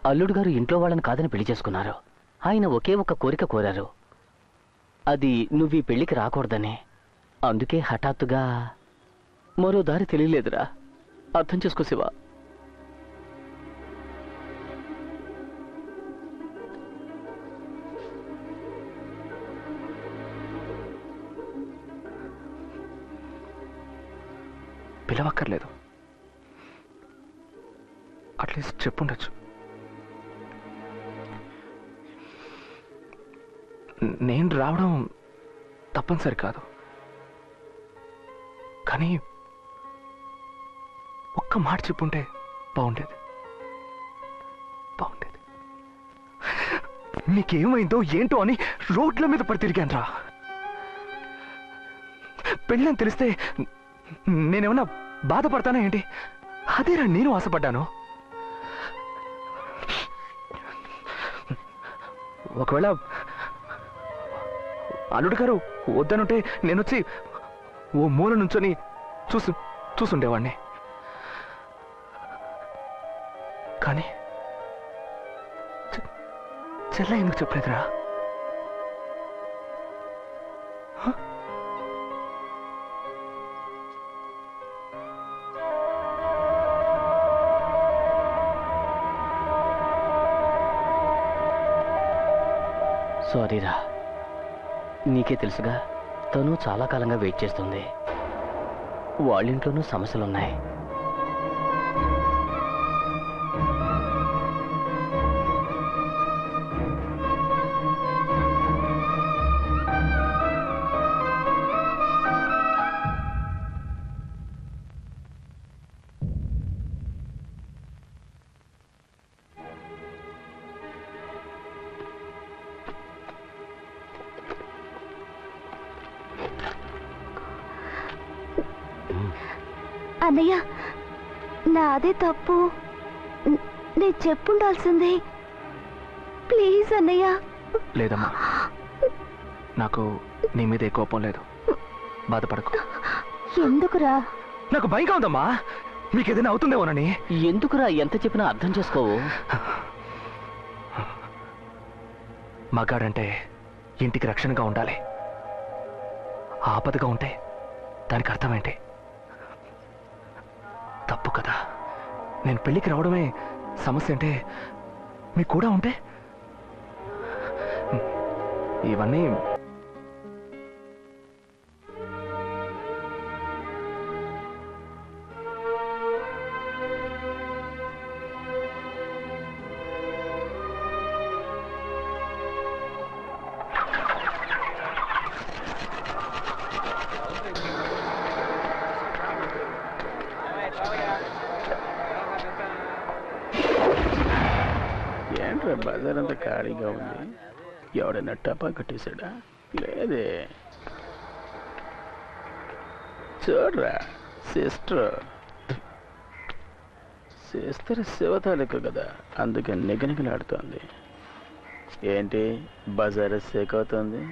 అల్లుడు గారు ఇంట్లో వాళ్ళని కాదని పెళ్లి చేసుకున్నారు. ఆయన ఒకే ఒక్క కోరిక కోరారు. అది నువ్వు ఈ పెళ్లికి రాకూడదని. అందుకే హఠాత్తుగా మరో దారి తెలియలేదురా. అర్థం చేసుకో శివ. పిలవక్కర్లేదు, అట్లీస్ట్ చెప్పుండొచ్చు. నేను రావడం తప్పనిసరి కాదు, కానీ ఒక్క మాట చెప్పుంటే బాగుండేది. నీకేమైందో ఏంటో అని రోడ్ల మీద పడి తిరిగాను రా. పెళ్ళని తెలిస్తే నేనేమన్నా బాధపడతానా ఏంటి? అదేరా నేను ఆశపడ్డాను. ఒకవేళ అల్లుడు గారు వద్దనుంటే నేనొచ్చి ఓ మూల నుంచొని చూసుండేవాడిని. కానీ చెల్ల ఎందుకు చెప్పలేదురా? సారీరా, నీకే తెలుసుగా తను చాలా కాలంగా వెయిట్ చేస్తుంది. వాళ్ళింట్లోనూ సమస్యలున్నాయి. అన్నయ్య, నాదే తప్పు. నేను చెప్పుండాల్సిందే. ప్లీజ్ అన్నయ్య. లేదమ్మా, నాకు నీ మీద ఏ కోపం లేదు. బాధపడకు. ఎందుకురా? నాకు భయంగా ఉందమ్మా, మీకేదైనా అవుతుందేమోనని. ఎందుకురా ఎంత చెప్పినా అర్థం చేసుకోవు? మగాడంటే ఇంటికి రక్షణగా ఉండాలి. ఆపదగా ఉంటే దానికి అర్థం ఏంటి? తప్పు కదా. నేను పెళ్ళికి రావడమే సమస్య అంటే మీకు కూడా ఉంటే ఇవన్నీ ఏంట్రా బజార్ అంతా ఖాళీగా ఉంది? ఎవడైనా టపా కట్టేశాడా? లేదే. చూడరా, సిస్టర్ శివతాలిక కదా, అందుకే నిగనిగలాడుతోంది. ఏంటి బజార్ సేక్ అవుతుంది?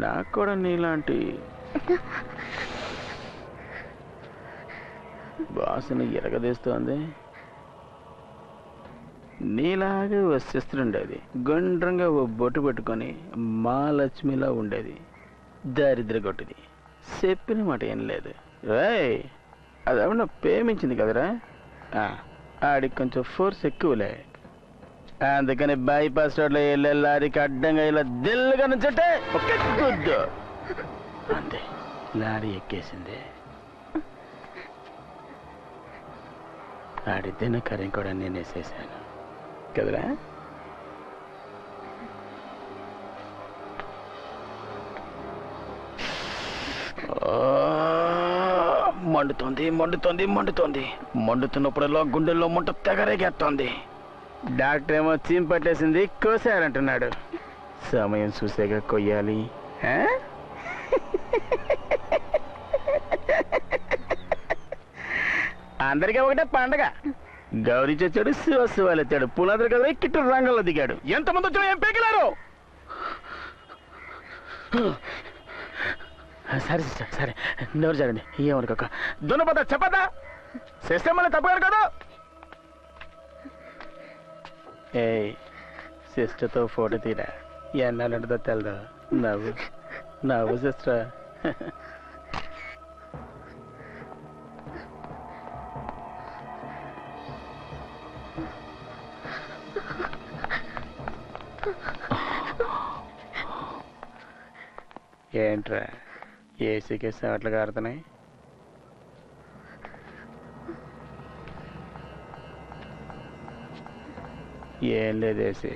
నాకు కూడా నీలాంటి వాసన ఎరగదీస్తోంది. నీలాగే ఓ సిస్టర్ ఉండేది, గుండ్రంగా ఓ బొట్టు పెట్టుకొని మా లక్ష్మిలా ఉండేది. దారిద్ర కొట్టిది, చెప్పిన మాట ఏం లేదు. రాయ్, అది ఎవరన్నా ప్రేమించింది కదరా, ఆడికి కొంచెం ఫోర్స్ ఎక్కువలే. అందుకని బైపాస్ రోడ్లో వెళ్ళే లారీకి అడ్డంగా ఇలా దిల్లుగా నుంచంటే గుద్దు అంతే, లారీ ఎక్కేసింది. ఆడి దినకర్యం కూడా నేను వేసేసాను కదరా. మండుతోంది మండుతోంది మండుతోంది, మండుతున్నప్పుడల్లా గుండెల్లో మంట తెగరేగేస్తోంది. డాక్టర్ ఏమో చీమ్ పట్టేసింది, కోసారంటున్నాడు. సమయం చూసేగా కొయ్యాలి. అందరికీ ఒకటే పండగ. గౌరీ చచ్చాడు, శివశివాలు ఎత్తాడు, పునాదులు కదా కిట్టు రంగంలో దిగాడు. ఎంతమంది వచ్చినా ఏం పేకిలారు? సరే సిస్టర్, సరే నోరు జరగండి. ఏమనుకోక దున్నపోతా చెప్పదా, సిస్టర్ మళ్ళీ తప్పగారు కదా. ఏ సిస్టర్తో ఫోటో తీరా, ఎన్నాళ్ళంటుందో తెలదు. నవ్వు నవ్వు సిస్టర్. ఏంట్రా ఏసీకి అట్లా కారుతున్నాయి? ఏం లేదు, ఏసీ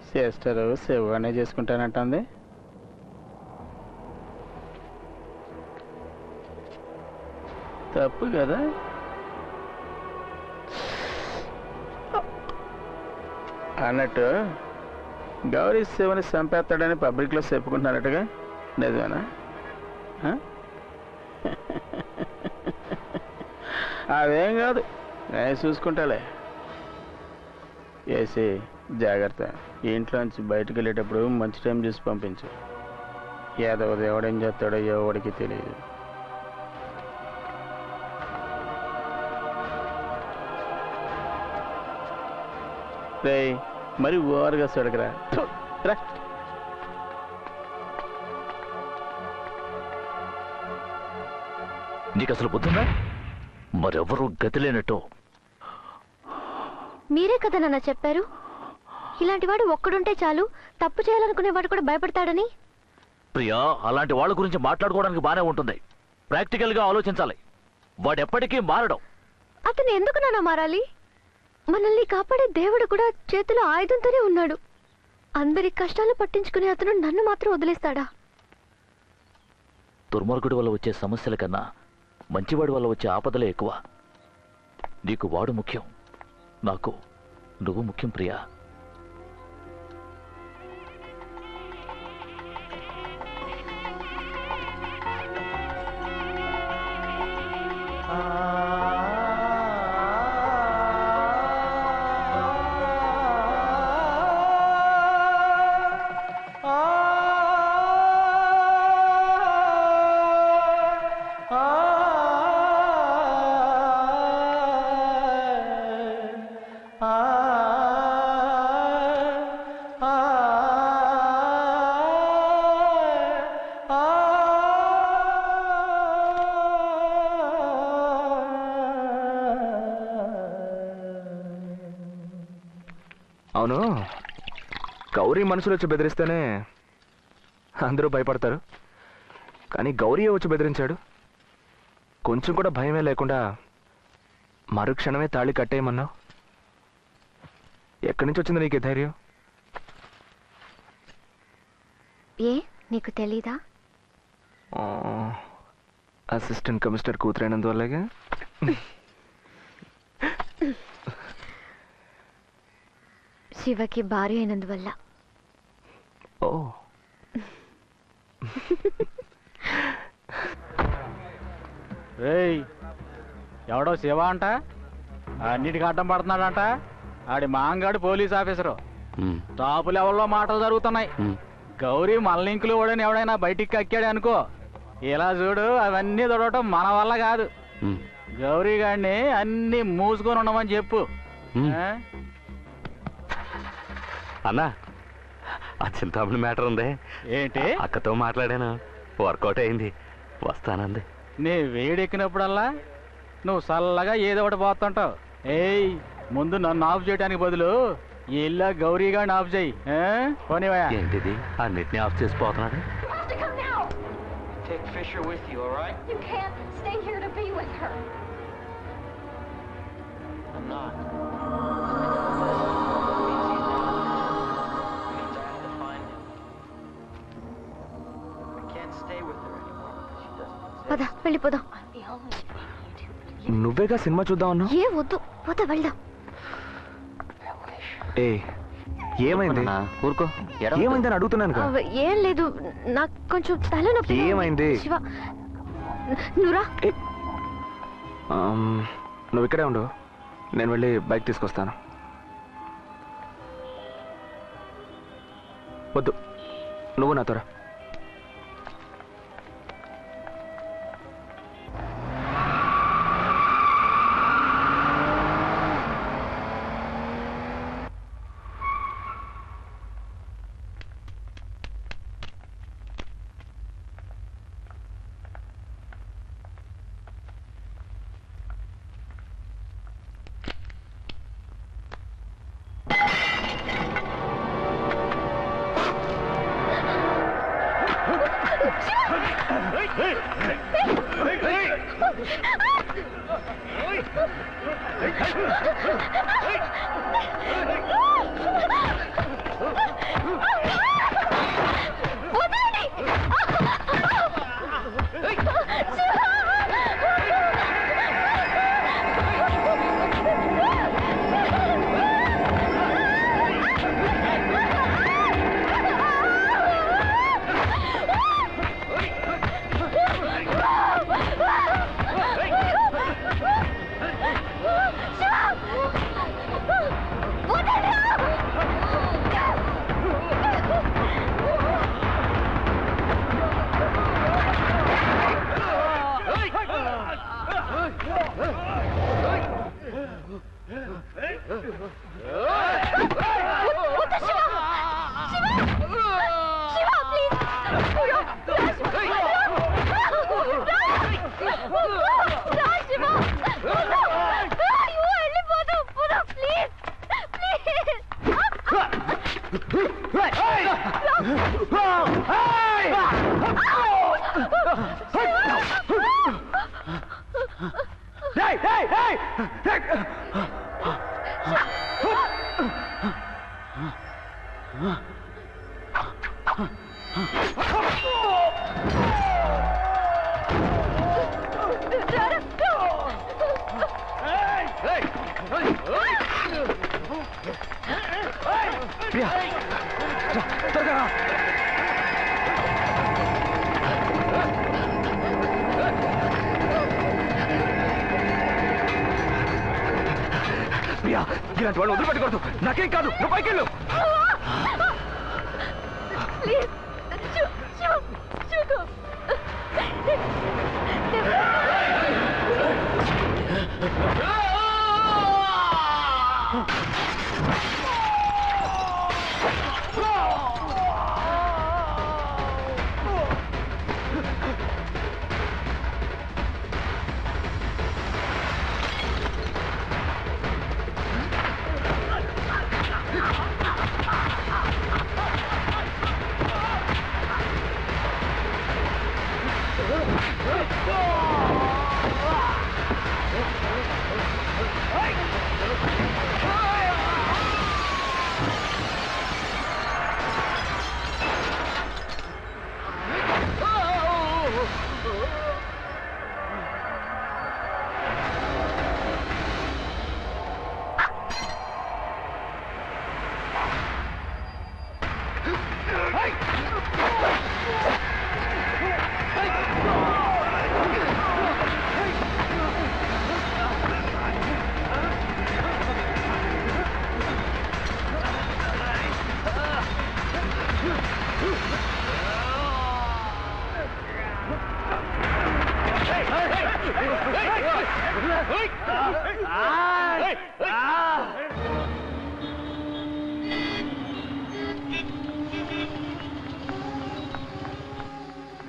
సిస్టరు శివగానే చేసుకుంటానంటుంది. తప్పు కదా. అన్నట్టు గౌరీ శివని చంపేస్తాడని పబ్లిక్లో చెప్పుకుంటున్నారట్టుగా, నిజమేనా? అదేం కాదు, నేను చూసుకుంటాలే. వేసి జాగ్రత్త, ఇంట్లోంచి బయటకు వెళ్ళేటప్పుడు మంచి టైం చూసి పంపించు. ఏదో ఎవడేం చేస్తాడో ఎవడికి తెలియదు. రే మరి ఓవర్గా సడకరా. నీకు అసలు బుద్ధుందా? మరెవరూ గతి లేనట్టు. మీరే కదా నాన్న చెప్పారు ఇలాంటి వాడు ఒక్కడుంటే చాలు, తప్పు చేయాలనుకునేవాడు కూడా భయపడతాడని. ప్రియా, అలాంటి వాళ్ళ గురించి మాట్లాడుకోవడానికి బానే ఉంటుంది. ప్రాక్టికల్ గా ఆలోచించాలి. వాడెప్పటికీ మారడం. అతను ఎందుకు నాన్న మారాలి? మనల్ని కాపాడే దేవుడు కూడా చేతిలో ఆయుధంతోనే ఉన్నాడు. అందరి కష్టాలు పట్టించుకునే అతను నన్ను మాత్రం వదిలేస్తాడా? దుర్మార్గుడి వల్ల వచ్చే సమస్యల కన్నా మంచివాడి వల్ల వచ్చే ఆపదలే ఎక్కువ. నీకు వాడు ముఖ్యం, నాకు నువ్వు ముఖ్యం ప్రియా. అవును, గౌరీ మనుషులు వచ్చి బెదిరిస్తేనే అందరూ భయపడతారు, కానీ గౌరీయే వచ్చి బెదిరించాడు. కొంచెం కూడా భయమే లేకుండా మరుక్షణమే తాళి కట్టేయమన్నావు. ఎక్కడి నుంచి వచ్చింది నీకు ధైర్యం? ఏ నీకు తెలీదా? Assistant commissioner కూతురైనందువల్లగా. శివకి భార్య అయినందువల్ల. ఓ ఎవడో శివ అంట, అన్నిటికీ అడ్డం పడుతున్నాడంట. ఆడి మాంగాడు పోలీస్ ఆఫీసరు. టాపు లెవెల్లో మాటలు జరుగుతున్నాయి. గౌరీ మన లింకులు ఓడని ఎవడైనా బయటికి కక్కాడు అనుకో, ఇలా చూడు అవన్నీ దొరకటం మన వల్ల కాదు. గౌరీ గాడిని అన్ని మూసుకొని ఉండమని చెప్పు. అన్నా, ఆ చింతామణి మ్యాటర్ ఉంది ఏంటి? అక్కతో మాట్లాడాను, వర్కౌట్ అయింది, వస్తానంది. నీ వేడెక్కినప్పుడల్లా నువ్వు చల్లగా ఏదో ఒకటి పోతుంటావు. ఏయ్, ముందు నన్ను ఆఫ్ చేయడానికి బదులు ఇలా గౌరీ గారిని ఆఫ్ చేయి. పోనీవయ్యా. ఏంటిది, అన్నిటిని of చేసిపోతున్నాడు? Take Fisher with you, all right? You can't stay here to be with her. I'm not. Means I have to find him. I can't stay with her anymore because she doesn't exist. పద వెళ్ళిపోదాం. నువ్వేగా cinema చూద్దాం అన్నావు. ఏ వద్దు, పోతే వెళ్దాం. ఏ ఏమైంది? ఊరుకో, ఏమైందని అడుగుతున్నాను కదా. ఏం లేదు, నాకు కొంచెం తలనొప్పి. ఏమైంది? శివ, నువ్వురా. నువ్వు ఇక్కడే ఉండు, నేను వెళ్ళి బైక్ తీసుకొస్తాను. వద్దు, నువ్వు నాతోరా. Please! ప్రియా ఇలాంటి వాళ్ళు వదిలిపెట్టకూడదు. నాకేం కాదు, నువ్వు పైకి వెళ్ళు.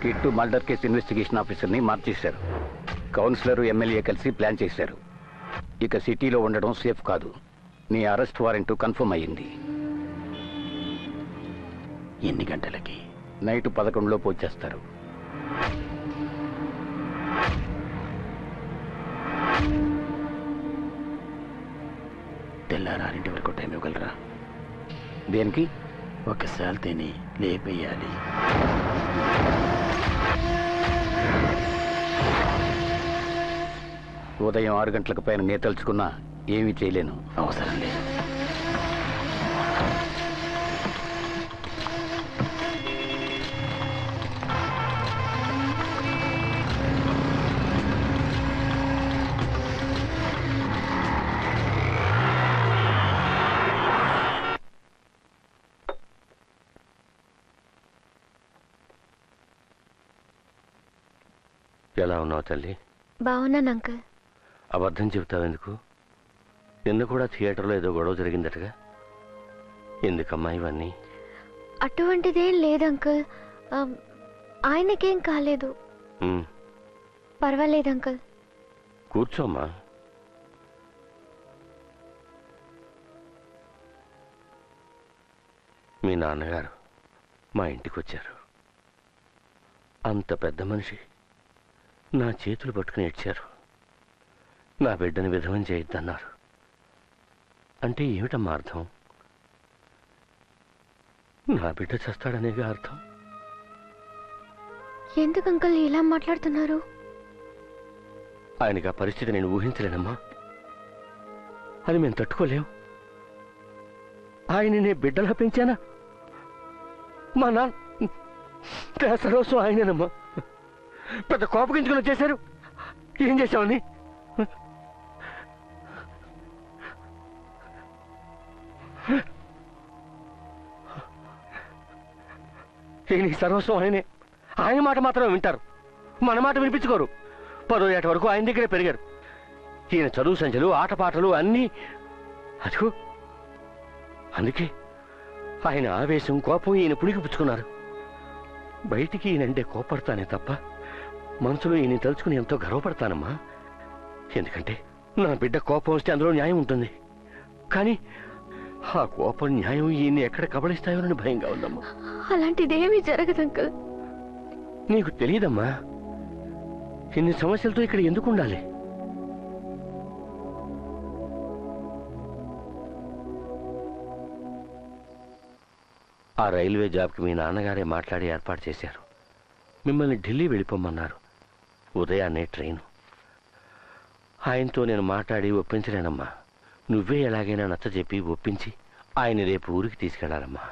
కిట్టు మర్డర్ కేసు ఇన్వెస్టిగేషన్ ఆఫీసర్ని మార్చేశారు. కౌన్సిలర్ ఎమ్మెల్యే కలిసి ప్లాన్ చేశారు. ఇక సిటీలో ఉండడం సేఫ్ కాదు. నీ అరెస్ట్ వారెంట్ కన్ఫర్మ్ అయ్యింది. ఎన్ని గంటలకి? నైట్ 11 వచ్చేస్తారు. తెల్లారింటి వరకు టైం ఇవ్వగలరా? దేనికి? ఒకసారి తిని లేపేయాలి. ఉదయం 6 గంటలకు పైన నేను తలుచుకున్నా ఏమీ చేయలేను. అవసరం లేదు. ఎలా ఉన్నావు తల్లి? బాగున్నాను అంకుల్. అబద్ధం చెబుతావెందుకు? నిన్న కూడా థియేటర్లో ఏదో గొడవ జరిగిందటగా. ఎందుకమ్మా ఇవన్నీ? అటువంటిదేం లేదు అంకుల్. ఆయనకేం కాలేదు. పర్వాలేదు అంకుల్. కూర్చోమ్మా. మీ నాన్నగారు మా ఇంటికి వచ్చారు. అంత పెద్ద మనిషి నా చేతులు పట్టుకుని ఏడ్చారు. నా బిడ్డని విధవం చేయొద్దన్నారు. అంటే ఏమిటమ్మా అర్థం? నా బిడ్డ చస్తాడనేగా అర్థం. ఎందుకు అంకుల్ ఇలా మాట్లాడుతున్నారు? ఆయనకి ఆ పరిస్థితి నేను ఊహించలేనమ్మా. అది మేము తట్టుకోలేం. ఆయన నేను బిడ్డలా పెంచానా? మా నాన్న సరోసం ఆయనేనమ్మా. పెద్ద కోపగించుకుని చేశారు. ఏం చేశామని? ఈయనకి సర్వస్వం ఆయనే. ఆయన మాట మాత్రమే వింటారు, మన మాట వినిపించుకోరు. 10వ ఏట వరకు ఆయన దగ్గరే పెరిగారు. ఈయన చదువు సంచలు, ఆటపాటలు అన్నీ అదిగో. అందుకే ఆయన ఆవేశం, కోపం ఈయన పుణికి పుచ్చుకున్నారు. బయటికి ఈయనంటే కోపడతానే తప్ప మనసులో ఈయన తలుచుకుని ఎంతో గర్వపడతానమ్మా. ఎందుకంటే నా బిడ్డ కోపం వస్తే అందులో న్యాయం ఉంటుంది. కానీ ఆ కోపం న్యాయం ఈయన్ని ఎక్కడ కబళిస్తాయోనని భయంగా ఉందమ్మా. అలాంటిదేమీ జరగదు అంకుల్. నీకు తెలియదమ్మా, ఇన్ని సమస్యలతో ఇక్కడ ఎందుకు ఉండాలి? ఆ రైల్వే జాబ్కి మీ నాన్నగారే మాట్లాడి ఏర్పాటు చేశారు. మిమ్మల్ని ఢిల్లీ వెళ్ళిపోమన్నారు. ఉదయాన్నే ట్రైను. ఆయనతో నేను మాట్లాడి ఒప్పించలేనమ్మా. నువ్వే ఎలాగైనా నచ్చజెప్పి ఒప్పించి ఆయన రేపు ఊరికి తీసుకెళ్లాలమ్మా.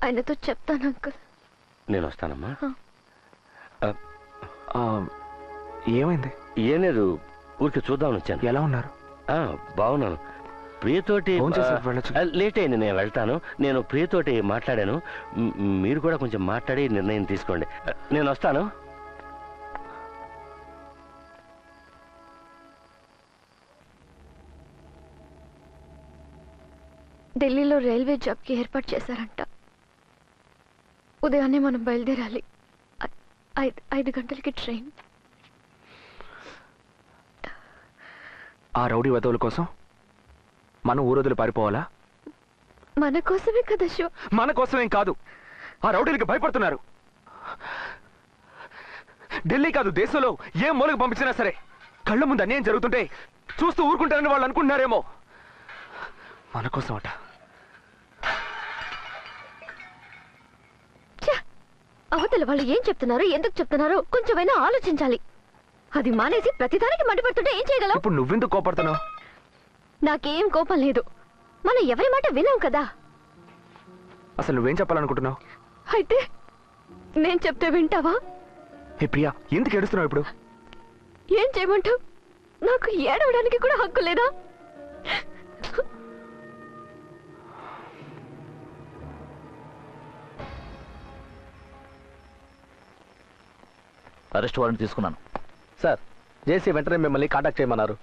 ఆయనతో చెప్తాను అంకుల్. నేను వస్తానమ్మా. ఏమైంది? ఏం లేదు, ఊరికి చూద్దామని వచ్చాను. ఎలా ఉన్నారు? బాగున్నాను. ప్రియతోటి లేట్ అయింది, నేను వెళ్తాను. నేను ప్రియతోటి మాట్లాడాను. మీరు కూడా కొంచెం మాట్లాడి నిర్ణయం తీసుకోండి. నేను వస్తాను. ఢిల్లీలో రైల్వే జాబ్కి ఏర్పాటు చేశారంట. ఉదయాన్నే మనం బయలుదేరాలి. 5 గంటలకి ట్రైన్. ఆ రౌడీ వధవుల కోసం మనం ఊరోదులు పారిపోవాలా? మన కోసమే కదా షో. మన కోసమేం కాదు, ఆ రౌడీలకి భయపడుతున్నారు. ఢిల్లీ కాదు, దేశంలో ఏ మూలకు పంపించినా సరే కళ్ళ ముందు అన్యాయం జరుగుతుంటే చూస్తూ ఊరుకుంటారని వాళ్ళు అనుకుంటున్నారేమో. మన కోసం అట. అవతల వాళ్ళు ఏం చెప్తున్నారో, ఎందుకు చెప్తున్నారో కొంచెమైనా ఆలోచించాలి. అది మానేసి ప్రతిదానికి మండిపడుతుంటే ఏం చేయగలం? ఇప్పుడు నువ్వెందుకు కోపడుతున్నావు? నాకేం కోపం లేదు. మనం ఎవరి మాట వినాం కదా. అసలు నువ్వేం చెప్పాలనుకుంటున్నావు? అయితే నేను చెప్తే వింటావా? హే ప్రియా, ఎందుకు ఏడుస్తున్నావు ఇప్పుడు? ఏం చేయమంటావు? నాకు ఏడవడానికి కూడా హక్కు లేదా? అరెస్ట్ వారెంట్ తీసుకున్నాను సార్. జేసీ వెంటనే మిమ్మల్ని కాంటాక్ట్ చేయమన్నారు.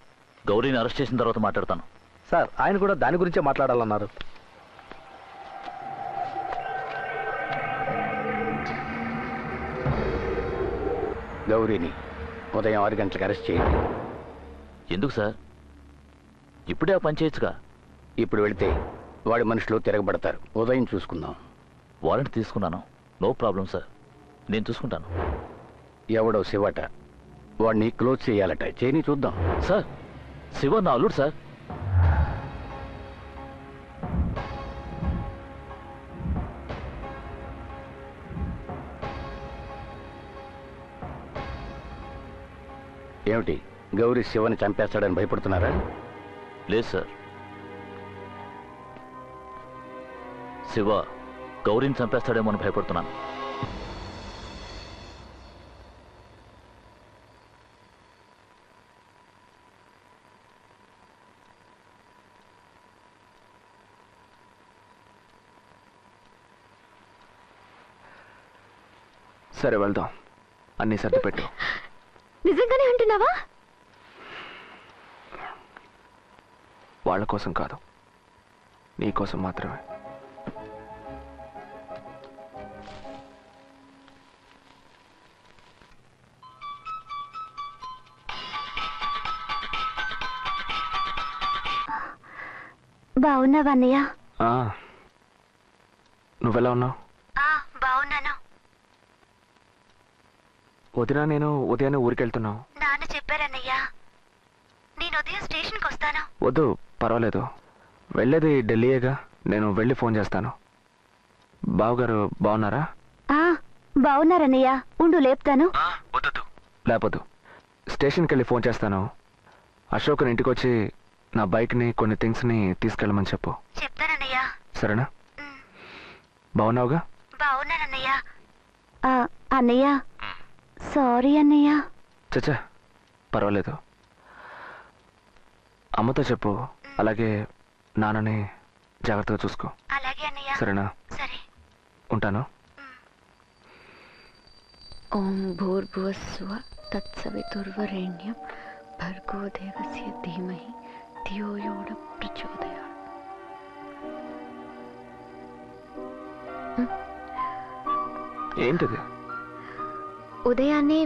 గౌరీని అరెస్ట్ చేసిన తర్వాత మాట్లాడతాను సార్. ఆయన కూడా దాని గురించే మాట్లాడాలన్నారు. గౌరీని ఉదయం 6 గంటలకు అరెస్ట్ చేయండి. ఎందుకు సార్? ఇప్పుడే ఆ పని చేయొచ్చుగా. ఇప్పుడు వెళితే వాడి మనుషులు తిరగబడతారు. ఉదయం చూసుకుందాం. వారెంట్ తీసుకున్నాను, నో ప్రాబ్లం సార్. నేను చూసుకుంటాను. ఎవడో శివట, వాడిని క్లోజ్ చేయాలట. చేయని చూద్దాం. సార్, శివ నా అల్లుడు సార్. ఏమిటి, గౌరీ శివని చంపేస్తాడని భయపడుతున్నారా? లేదు సార్, శివ గౌరీని చంపేస్తాడేమో అని భయపడుతున్నాను. సరే వెళ్దాం, అన్నీ సర్దిపెట్టు. నిజంగానే అంటున్నావా? వాళ్ళ కోసం కాదు, నీ కోసం మాత్రమే. బాగున్నావా అన్నయ్య? నువ్వెలా ఉన్నావు? బాగున్నాను. వదినా నేను ఉదయాన్నే ఊరికెళ్తున్నావు. నాన్న చెప్పారన్నయ్య, నేను ఉదయం స్టేషన్కి వస్తాను. వద్దు, పర్వాలేదు. వెళ్ళేది ఢిల్లీయేగా, నేను వెళ్ళి ఫోన్ చేస్తాను. బావగారు బాగున్నారా? బాగున్నారన్నయ్య, ఉండు లేపుతాను. లేపొద్దు, స్టేషన్కి వెళ్ళి ఫోన్ చేస్తాను. అశోక్ని ఇంటికి వచ్చి నా బైక్ని కొన్ని థింగ్స్ని తీసుకెళ్ళమని చెప్పు. చెప్తానన్నయ్య. సరేనా? బాగున్నావుగా? బాగున్నానన్నయ్య. అన్నయ్య సారీ అన్నయ్య. చచ్చా పర్వాలేదు, అమ్మతో చెప్పు. అలాగే నాన్నని జాగ్రత్తగా చూసుకో. అలాగే అన్నయ్య. సరేనా? సరే, ఉంటాను. ఓం భూర్భువస్సువ తత్సవితుర్వరేణ్యం భర్గో దేవస్య ధీమహి ధియో యో న ప్రచోదయాత్. ఏంటిది? ఉదయాన్నే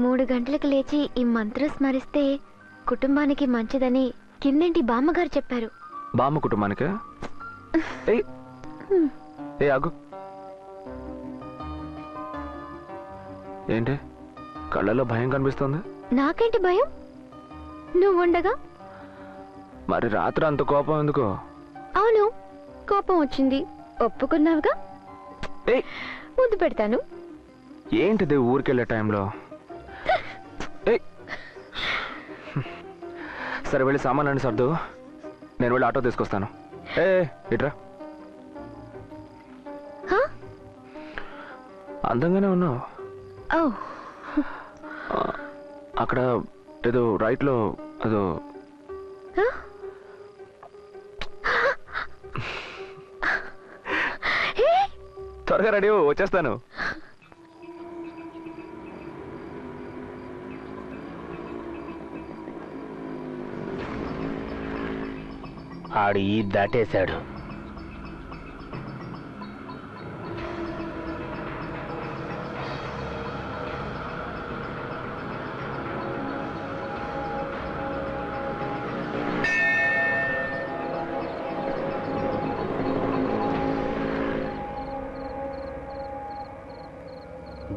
3 గంటలకు లేచి ఈ మంత్రం స్మరిస్తే కుటుంబానికి మంచిదని కిందేంటి బామ్మగారు చెప్పారు. బామ్మ కుటుంబానికి? ఏ ఆగు. ఏంటి కళ్ళల్లో భయం కనిపిస్తుంది? నాకేంటి భయం? నువ్వు ఉండగా. మరి రాత్రి అంత కోపం ఎందుకో? అవును, కోపం వచ్చింది, ఒప్పుకున్నావుగా. ముద్దు పెడతాను. ఏంటిది ఊరికెళ్ళే టైంలో? సరే వెళ్ళి సామాన్లు సర్దు, నేను వెళ్ళి ఆటో తీసుకొస్తాను. ఇట్రా. అందంగానే ఉన్నావు. అక్కడ ఏదో రైట్లో ఏదో త్వరగా రెడీ వచ్చేస్తాను. ఆడు ఈ దాటేశాడు.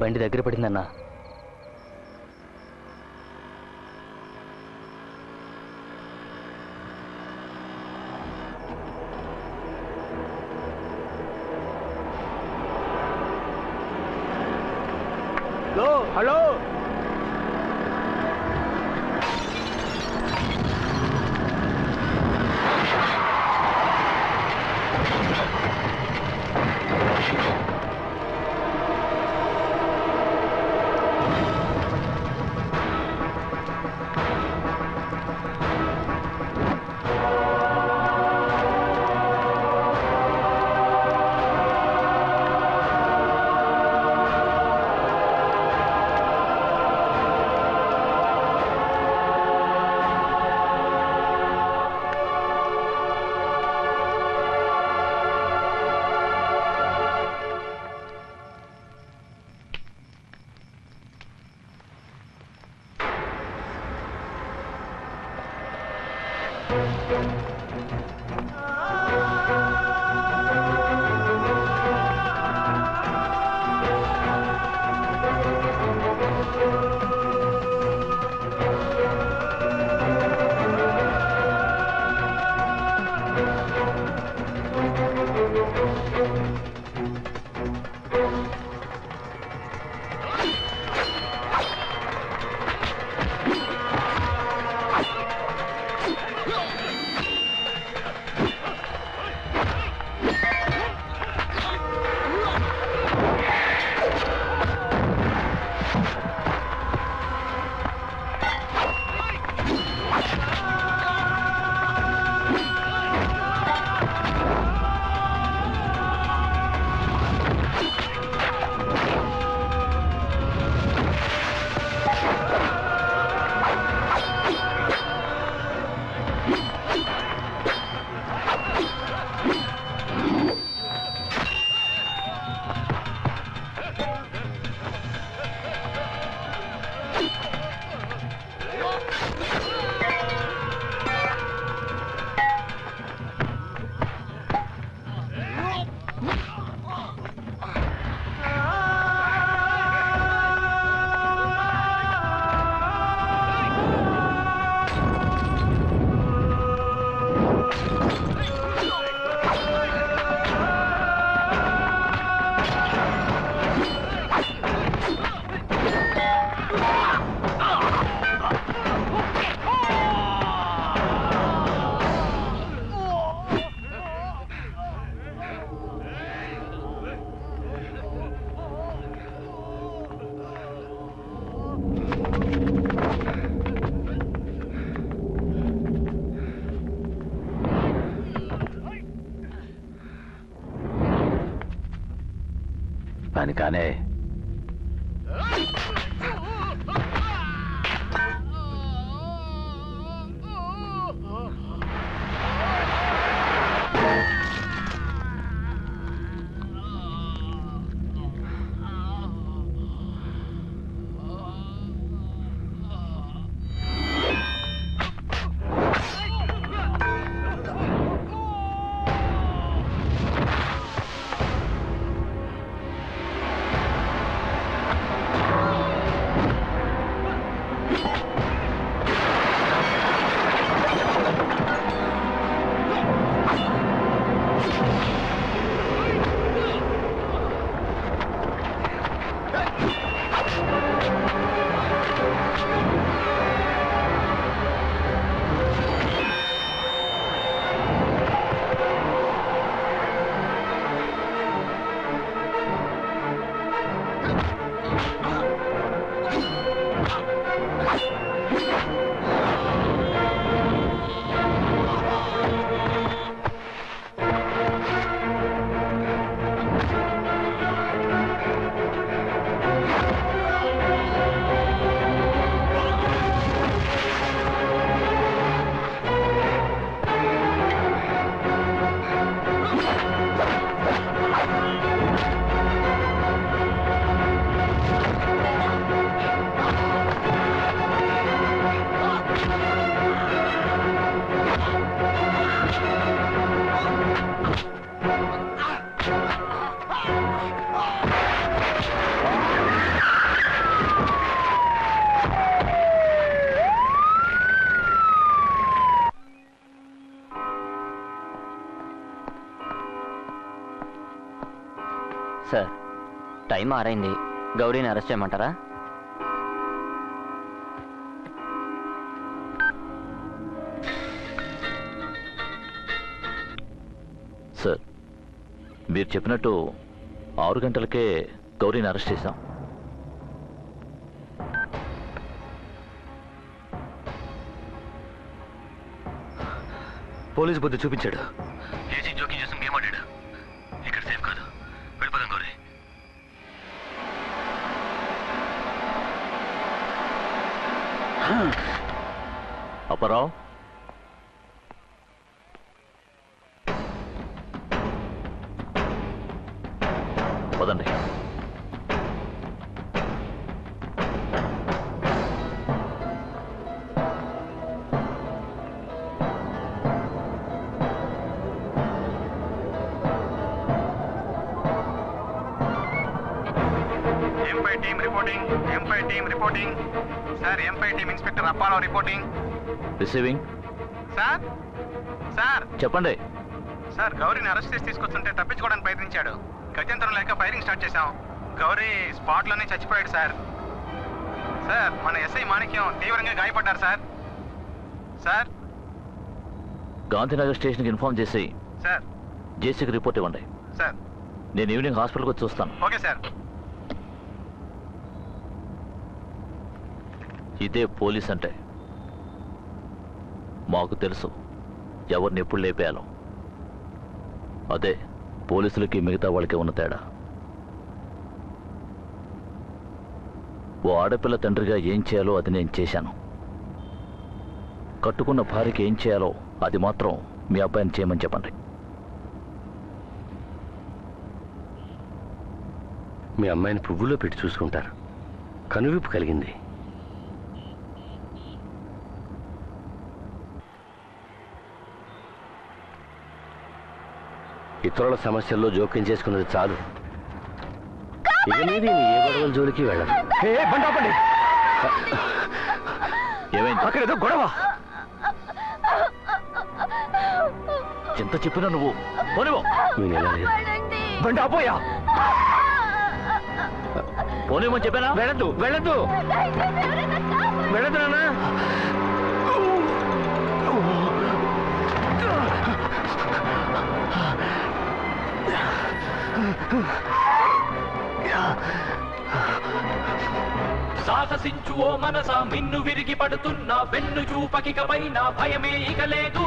బండి దగ్గర పడిందన్నా. హలో పని కానే. సార్ టైం ఆరైంది, గౌరీని అరెస్ట్ చేయమంటారా? సార్, మీరు చెప్పినట్టు 6 గంటలకే గౌరీని అరెస్ట్ చేశాం. పోలీసు బుద్ధి చూపించాడు. ఏసీ జోక్యం చేసి ఏమాడాడు. ఇక్కడ సేఫ్ కాదు, వెళ్ళిపోదాం గౌరీ. అప్పారావు, పదండి. ఎంపై టీం రిపోర్టింగ్. ఎంపై టీం రిపోర్టింగ్. సార్, ఎంపై team inspector Apparao reporting. Receiving. Sir sir చెప్పండి. సార్, గౌరీని అరెస్ట్ చేసి తీసుకొస్తుంటే తప్పించుకోవడానికి ప్రయత్నించాడు. గత్యంతరం లేక ఫైరింగ్ స్టార్ట్ చేశాం. గౌరీ స్పాట్లోనే చచ్చిపోయాడు సార్. సార్, మన ఎస్ఐ మాణిక్యం తీవ్రంగా గాయపడ్డారు సార్. సార్ గాంధీనగర్ స్టేషన్కి ఇన్ఫార్మ్ చేసి సార్ జేసీకి రిపోర్ట్ ఇవ్వండి. సార్ నేను ఈవినింగ్ హాస్పిటల్కి వచ్చి చూస్తాను. Okay sir. ఇదే పోలీస్ అంటే. మాకు తెలుసు ఎవరిని ఎప్పుడు లేపేయాలో. అదే పోలీసులకి మిగతా వాళ్ళకి ఉన్న తేడా. ఓ ఆడపిల్ల తండ్రిగా ఏం చేయాలో అది నేను చేశాను. కట్టుకున్న భార్యకి ఏం చేయాలో అది మాత్రం మీ అబ్బాయిని చేయమని చెప్పండి. మీ అమ్మాయిని పువ్వులో పెట్టి చూసుకుంటారు. కనువిప్పు కలిగింది. ఇతరుల సమస్యల్లో జోక్యం చేసుకున్నది చాలు. ఇక మీద ఏ గొడవల జోలికి వెళ్ళదు. ఏమైంది? అక్కడ ఏదో గొడవ. ఎంత చెప్పినా నువ్వు పోనివో. బండి ఆపోయా. పోనివ్వని చెప్పానా? వెళ్ళద్దు వెళ్ళద్దు వెళ్ళద్దు నాన్న. సాహసించు ఓ మనసా, మిన్ను విరిగి పడుతున్నా వెన్ను చూపకిక పైన భయమే ఇక లేదు.